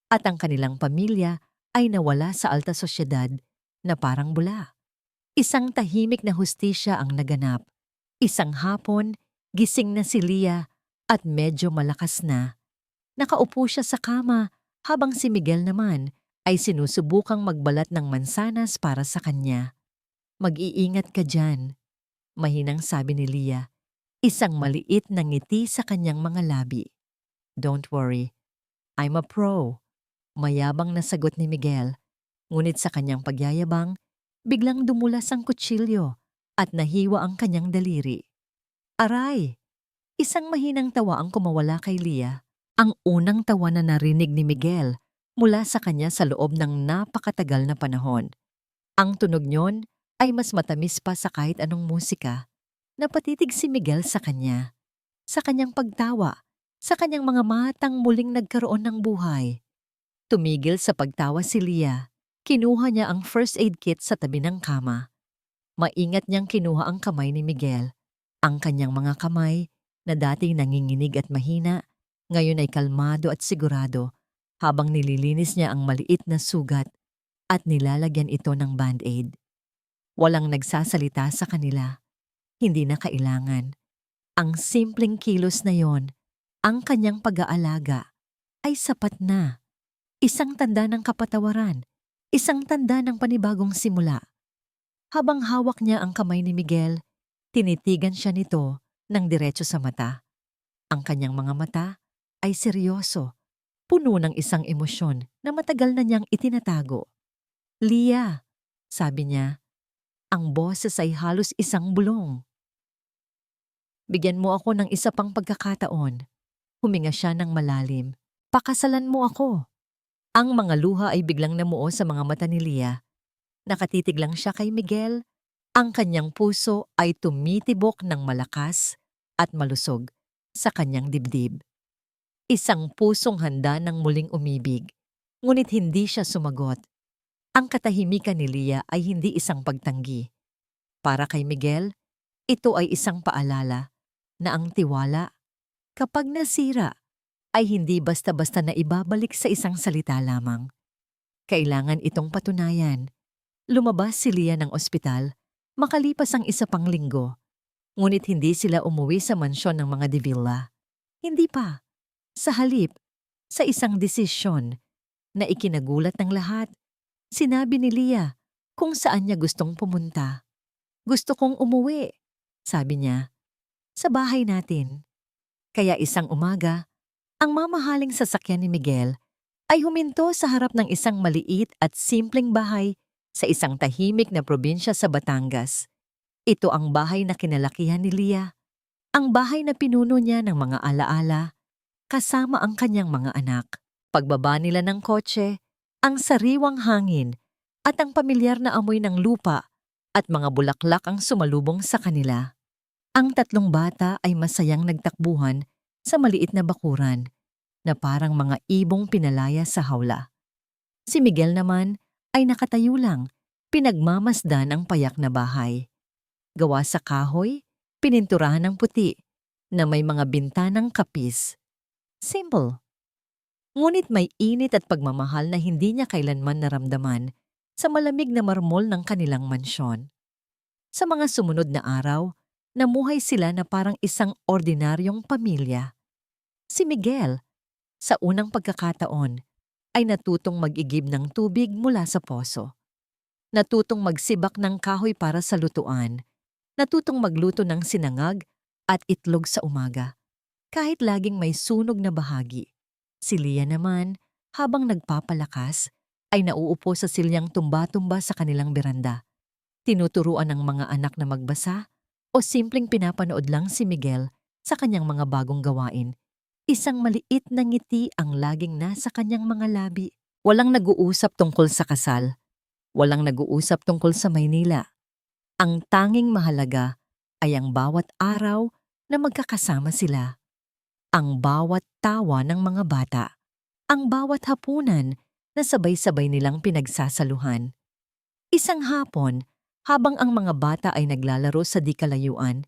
at ang kanilang pamilya ay nawala sa alta sosyedad na parang bula. Isang tahimik na hustisya ang naganap. Isang hapon, gising na si Leah at medyo malakas na. Nakaupo siya sa kama habang si Miguel naman ay sinusubukang magbalat ng mansanas para sa kanya. "Mag-iingat ka dyan," mahinang sabi ni Leah, isang maliit na ngiti sa kanyang mga labi. "Don't worry, I'm a pro," mayabang na sagot ni Miguel. Ngunit sa kanyang pagyayabang, biglang dumulas ang kutsilyo at nahiwa ang kanyang daliri. Aray! Isang mahinang tawa ang kumawala kay Leah. Ang unang tawa na narinig ni Miguel mula sa kanya sa loob ng napakatagal na panahon. Ang tunog niyon ay mas matamis pa sa kahit anong musika. Napatitig si Miguel sa kanya, sa kanyang pagtawa, sa kanyang mga matang muling nagkaroon ng buhay. Tumigil sa pagtawa si Leah. Kinuha niya ang first aid kit sa tabi ng kama. Maingat niyang kinuha ang kamay ni Miguel. Ang kanyang mga kamay, na dati nanginginig at mahina, ngayon ay kalmado at sigurado habang nililinis niya ang maliit na sugat at nilalagyan ito ng band-aid. Walang nagsasalita sa kanila. Hindi na kailangan. Ang simpleng kilos na yon, ang kanyang pag-aalaga, ay sapat na. Isang tanda ng kapatawaran, isang tanda ng panibagong simula. Habang hawak niya ang kamay ni Miguel, tinitigan siya nito ng diretso sa mata. Ang kanyang mga mata ay seryoso, puno ng isang emosyon na matagal na niyang itinatago. "Leah," sabi niya, ang boses ay halos isang bulong. "Bigyan mo ako ng isa pang pagkakataon." Huminga siya ng malalim. "Pakasalan mo ako." Ang mga luha ay biglang namuo sa mga mata ni Leah. Nakatitig lang siya kay Miguel. Ang kanyang puso ay tumitibok ng malakas at malusog sa kanyang dibdib. Isang pusong handa ng muling umibig, ngunit hindi siya sumagot. Ang katahimikan ni Leah ay hindi isang pagtanggi. Para kay Miguel, ito ay isang paalala na ang tiwala, kapag nasira, ay hindi basta-basta na ibabalik sa isang salita lamang. Kailangan itong patunayan. Lumabas si Leah ng ospital, makalipas ang isa pang linggo. Ngunit hindi sila umuwi sa mansyon ng mga De Villa. Hindi pa. Sa halip, sa isang desisyon na ikinagulat ng lahat, sinabi ni Leah kung saan niya gustong pumunta. "Gusto kong umuwi," sabi niya, "sa bahay natin." Kaya isang umaga, ang mamahaling sasakyan ni Miguel ay huminto sa harap ng isang maliit at simpleng bahay sa isang tahimik na probinsya sa Batangas. Ito ang bahay na kinalakihan ni Lia, ang bahay na pinuno niya ng mga alaala kasama ang kanyang mga anak. Pagbaba nila ng kotse, ang sariwang hangin at ang pamilyar na amoy ng lupa at mga bulaklak ang sumalubong sa kanila. Ang tatlong bata ay masayang nagtakbuhan sa maliit na bakuran na parang mga ibong pinalaya sa hawla. Si Miguel naman ay nakatayo lang, pinagmamasdan ang payak na bahay. Gawa sa kahoy, pininturahan ng puti, na may mga bintanang kapis. Simple. Ngunit may init at pagmamahal na hindi niya kailanman naramdaman sa malamig na marmol ng kanilang mansyon. Sa mga sumunod na araw, namuhay sila na parang isang ordinaryong pamilya. Si Miguel, sa unang pagkakataon, ay natutong mag-igib ng tubig mula sa poso. Natutong magsibak ng kahoy para sa lutuan. Natutong magluto ng sinangag at itlog sa umaga, kahit laging may sunog na bahagi. Si Lia naman, habang nagpapalakas, ay nauupo sa silyang tumba-tumba sa kanilang beranda. Tinuturuan ng mga anak na magbasa o simpleng pinapanood lang si Miguel sa kanyang mga bagong gawain. Isang maliit na ngiti ang laging nasa kanyang mga labi. Walang nag-uusap tungkol sa kasal. Walang nag-uusap tungkol sa Maynila. Ang tanging mahalaga ay ang bawat araw na magkakasama sila. Ang bawat tawa ng mga bata. Ang bawat hapunan na sabay-sabay nilang pinagsasaluhan. Isang hapon, habang ang mga bata ay naglalaro sa di kalayuan,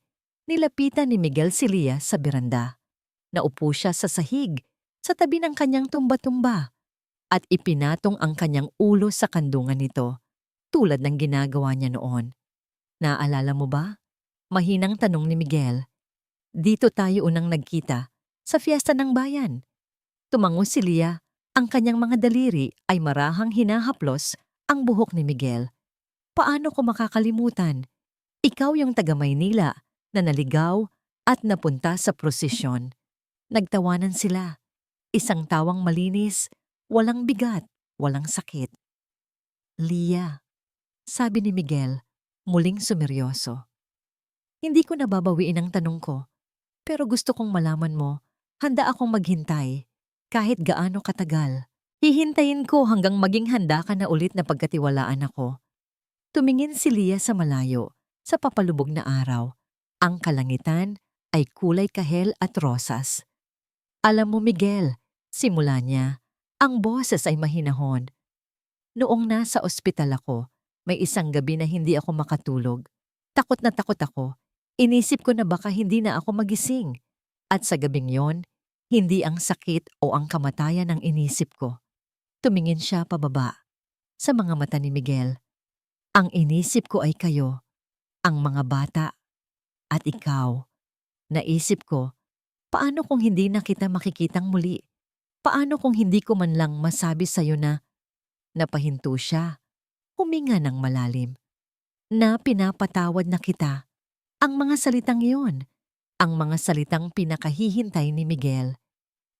nilapitan ni Miguel si Lia sa beranda. Naupo siya sa sahig, sa tabi ng kanyang tumba-tumba, at ipinatong ang kanyang ulo sa kandungan nito, tulad ng ginagawa niya noon. Naalala mo ba? Mahinang tanong ni Miguel. Dito tayo unang nagkita, sa fiesta ng bayan. Tumango si Lia, ang kanyang mga daliri ay marahang hinahaplos ang buhok ni Miguel. Paano ko makakalimutan? Ikaw yung taga Maynila na naligaw at napunta sa prosesyon. Nagtawanan sila. Isang tawang malinis, walang bigat, walang sakit. Lia, sabi ni Miguel, muling sumeryoso. Hindi ko nababawiin ang tanong ko, pero gusto kong malaman mo, handa akong maghintay, kahit gaano katagal. Hihintayin ko hanggang maging handa ka na ulit na pagkatiwalaan ako. Tumingin si Lia sa malayo, sa papalubog na araw. Ang kalangitan ay kulay kahel at rosas. Alam mo Miguel, simula niya, ang boses ay mahinahon. Noong nasa ospital ako, may isang gabi na hindi ako makatulog. Takot na takot ako. Inisip ko na baka hindi na ako magising. At sa gabing yon, hindi ang sakit o ang kamatayan ang inisip ko. Tumingin siya pababa. Sa mga mata ni Miguel, ang inisip ko ay kayo, ang mga bata, at ikaw. Naisip ko, paano kung hindi na kita makikitang muli? Paano kung hindi ko man lang masabi sa'yo na napahinto siya, huminga ng malalim, na pinapatawad na kita? Ang mga salitang iyon, ang mga salitang pinakahihintay ni Miguel.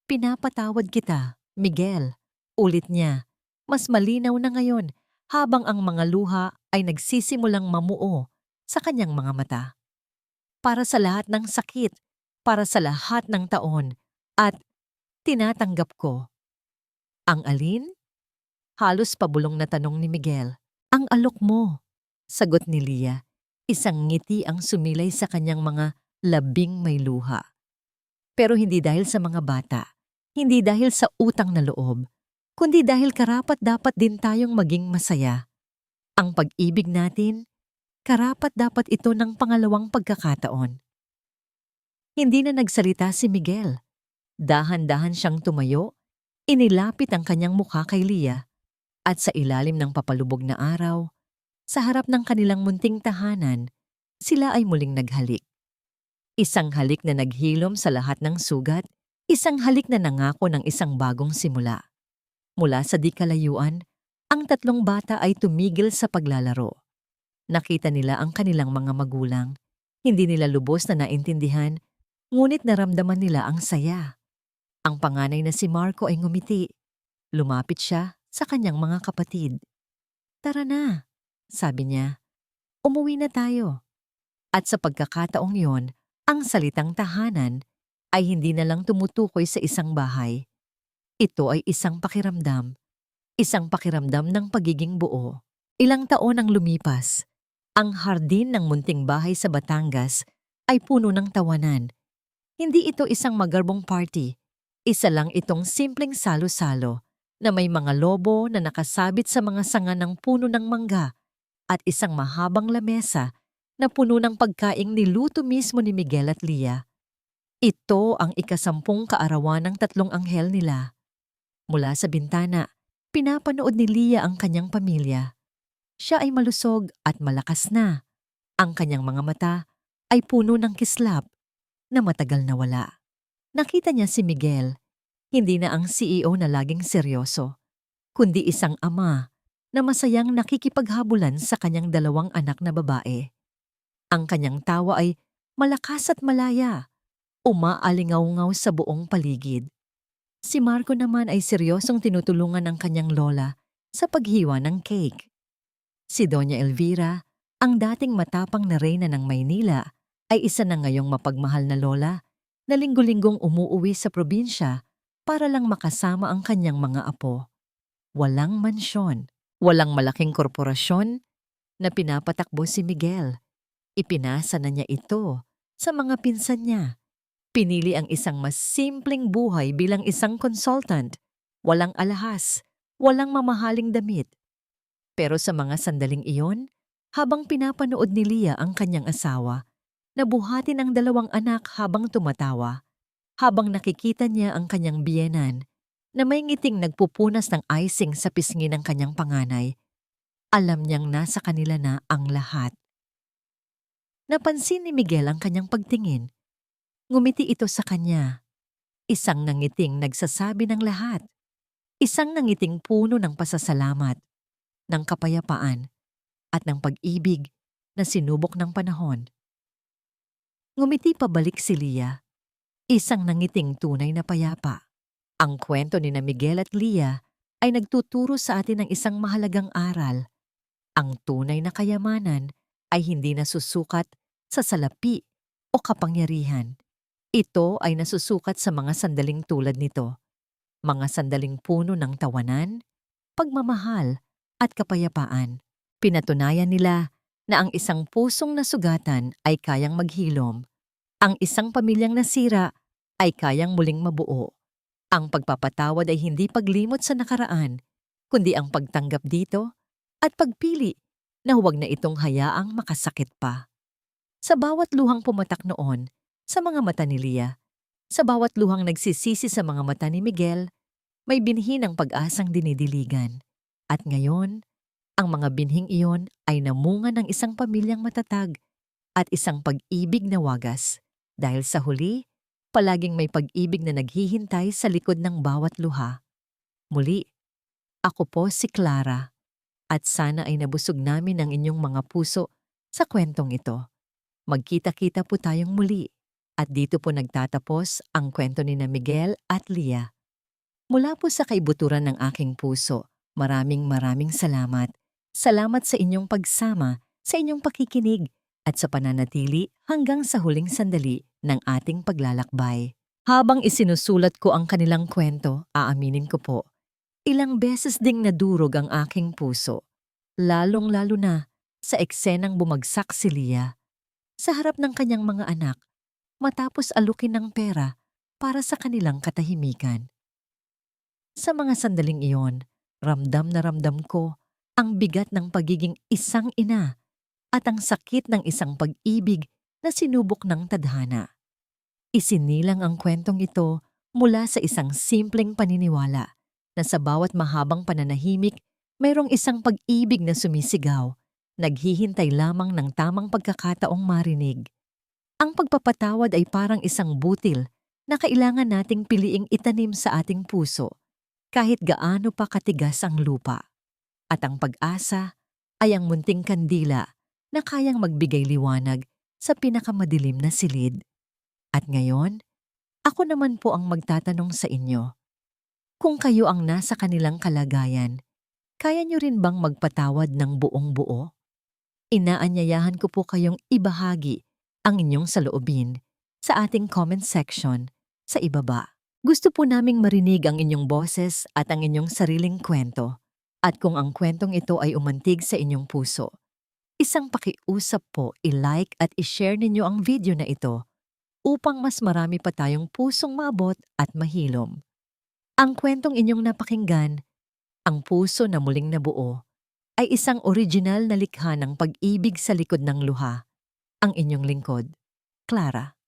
Pinapatawad kita, Miguel. Ulit niya, mas malinaw na ngayon habang ang mga luha ay nagsisimulang mamuo sa kanyang mga mata. Para sa lahat ng sakit, para sa lahat ng taon, at tinatanggap ko. Ang alin? Halos pabulong na tanong ni Miguel. Ang alok mo, sagot ni Lia. Isang ngiti ang sumilay sa kanyang mga labing may luha. Pero hindi dahil sa mga bata, hindi dahil sa utang na loob, kundi dahil karapat-dapat din tayong maging masaya. Ang pag-ibig natin, karapat-dapat ito ng pangalawang pagkakataon. Hindi na nagsalita si Miguel. Dahan-dahan siyang tumayo, inilapit ang kanyang mukha kay Lia, at sa ilalim ng papalubog na araw, sa harap ng kanilang munting tahanan, sila ay muling naghalik. Isang halik na naghilom sa lahat ng sugat, isang halik na nangako ng isang bagong simula. Mula sa di kalayuan, ang tatlong bata ay tumigil sa paglalaro. Nakita nila ang kanilang mga magulang. Hindi nila lubos na naintindihan, ngunit naramdaman nila ang saya. Ang panganay na si Marco ay ngumiti. Lumapit siya sa kanyang mga kapatid. "Tara na," sabi niya. "Umuwi na tayo." At sa pagkakataong yon, ang salitang tahanan ay hindi na lang tumutukoy sa isang bahay. Ito ay isang pakiramdam ng pagiging buo. Ilang taon ang lumipas. Ang hardin ng munting bahay sa Batangas ay puno ng tawanan. Hindi ito isang magarbong party. Isa lang itong simpleng salo-salo na may mga lobo na nakasabit sa mga sanga ng puno ng mangga at isang mahabang lamesa na puno ng pagkaing niluto mismo ni Miguel at Lia. Ito ang ikasampung kaarawan ng tatlong anghel nila. Mula sa bintana, pinapanood ni Lia ang kanyang pamilya. Siya ay malusog at malakas na. Ang kanyang mga mata ay puno ng kislap na matagal na wala. Nakita niya si Miguel, hindi na ang CEO na laging seryoso, kundi isang ama na masayang nakikipaghabulan sa kanyang dalawang anak na babae. Ang kanyang tawa ay malakas at malaya, umaalingaw-ngaw sa buong paligid. Si Marco naman ay seryosong tinutulungan ng kanyang lola sa paghiwa ng cake. Si Doña Elvira, ang dating matapang na reyna ng Maynila, ay isa na ngayong mapagmahal na lola na linggo-linggong umuuwi sa probinsya para lang makasama ang kanyang mga apo. Walang mansyon, walang malaking korporasyon na pinapatakbo si Miguel. Ipinasa na niya ito sa mga pinsan niya. Pinili ang isang mas simpleng buhay bilang isang consultant. Walang alahas, walang mamahaling damit. Pero sa mga sandaling iyon, habang pinapanood ni Lia ang kanyang asawa, nabuhati ng dalawang anak habang tumatawa, habang nakikita niya ang kanyang biyenan na may ngiting nagpupunas ng icing sa pisngi ng kanyang panganay, alam niyang nasa kanila na ang lahat. Napansin ni Miguel ang kanyang pagtingin. Ngumiti ito sa kanya. Isang nangiting nagsasabi ng lahat. Isang nangiting puno ng pasasalamat, ng kapayapaan, at ng pag-ibig na sinubok ng panahon. Ngumiti pabalik si Lia. Isang nangiting tunay na payapa. Ang kwento ni na Miguel at Lia ay nagtuturo sa atin ng isang mahalagang aral. Ang tunay na kayamanan ay hindi nasusukat sa salapi o kapangyarihan. Ito ay nasusukat sa mga sandaling tulad nito. Mga sandaling puno ng tawanan, pagmamahal, at kapayapaan. Pinatunayan nila na ang isang pusong nasugatan ay kayang maghilom. Ang isang pamilyang nasira ay kayang muling mabuo. Ang pagpapatawad ay hindi paglimot sa nakaraan, kundi ang pagtanggap dito at pagpili na huwag na itong hayaang makasakit pa. Sa bawat luhang pumatak noon, sa mga mata ni Lia, sa bawat luhang nagsisisi sa mga mata ni Miguel, may binhi ng pag-asang dinidiligan. At ngayon, ang mga binhing iyon ay namunga ng isang pamilyang matatag at isang pag-ibig na wagas. Dahil sa huli, palaging may pag-ibig na naghihintay sa likod ng bawat luha. Muli, ako po si Clara, at sana ay nabusog namin ang inyong mga puso sa kwentong ito. Magkita-kita po tayong muli. At dito po nagtatapos ang kwento ni na Miguel at Lia. Mula po sa kaibuturan ng aking puso, maraming salamat. Salamat sa inyong pagsama, sa inyong pakikinig, at sa pananatili hanggang sa huling sandali ng ating paglalakbay. Habang isinusulat ko ang kanilang kwento, aaminin ko po, ilang beses ding nadurog ang aking puso. Lalong-lalo na sa eksenang bumagsak si Lia sa harap ng kanyang mga anak matapos alukin ng pera para sa kanilang katahimikan. Sa mga sandaling iyon, ramdam na ramdam ko ang bigat ng pagiging isang ina at ang sakit ng isang pag-ibig na sinubok ng tadhana. Isinilang ang kwentong ito mula sa isang simpleng paniniwala na sa bawat mahabang pananahimik, mayroong isang pag-ibig na sumisigaw, naghihintay lamang ng tamang pagkakataong marinig. Ang pagpapatawad ay parang isang butil na kailangan nating piliing itanim sa ating puso kahit gaano pa katigas ang lupa. At ang pag-asa ay ang munting kandila na kayang magbigay liwanag sa pinakamadilim na silid. At ngayon, ako naman po ang magtatanong sa inyo. Kung kayo ang nasa kanilang kalagayan, kaya niyo rin bang magpatawad ng buong buo? Inaanyayahan ko po kayong ibahagi ang inyong saloobin sa ating comment section sa ibaba. Gusto po naming marinig ang inyong boses at ang inyong sariling kwento. At kung ang kwentong ito ay umantig sa inyong puso, isang pakiusap po i-like at i-share ninyo ang video na ito upang mas marami pa tayong pusong maabot at mahilom. Ang kwentong inyong napakinggan, Ang Puso na Muling Nabuo, ay isang original na likha ng pag-ibig sa likod ng luha. Ang inyong lingkod, Clara.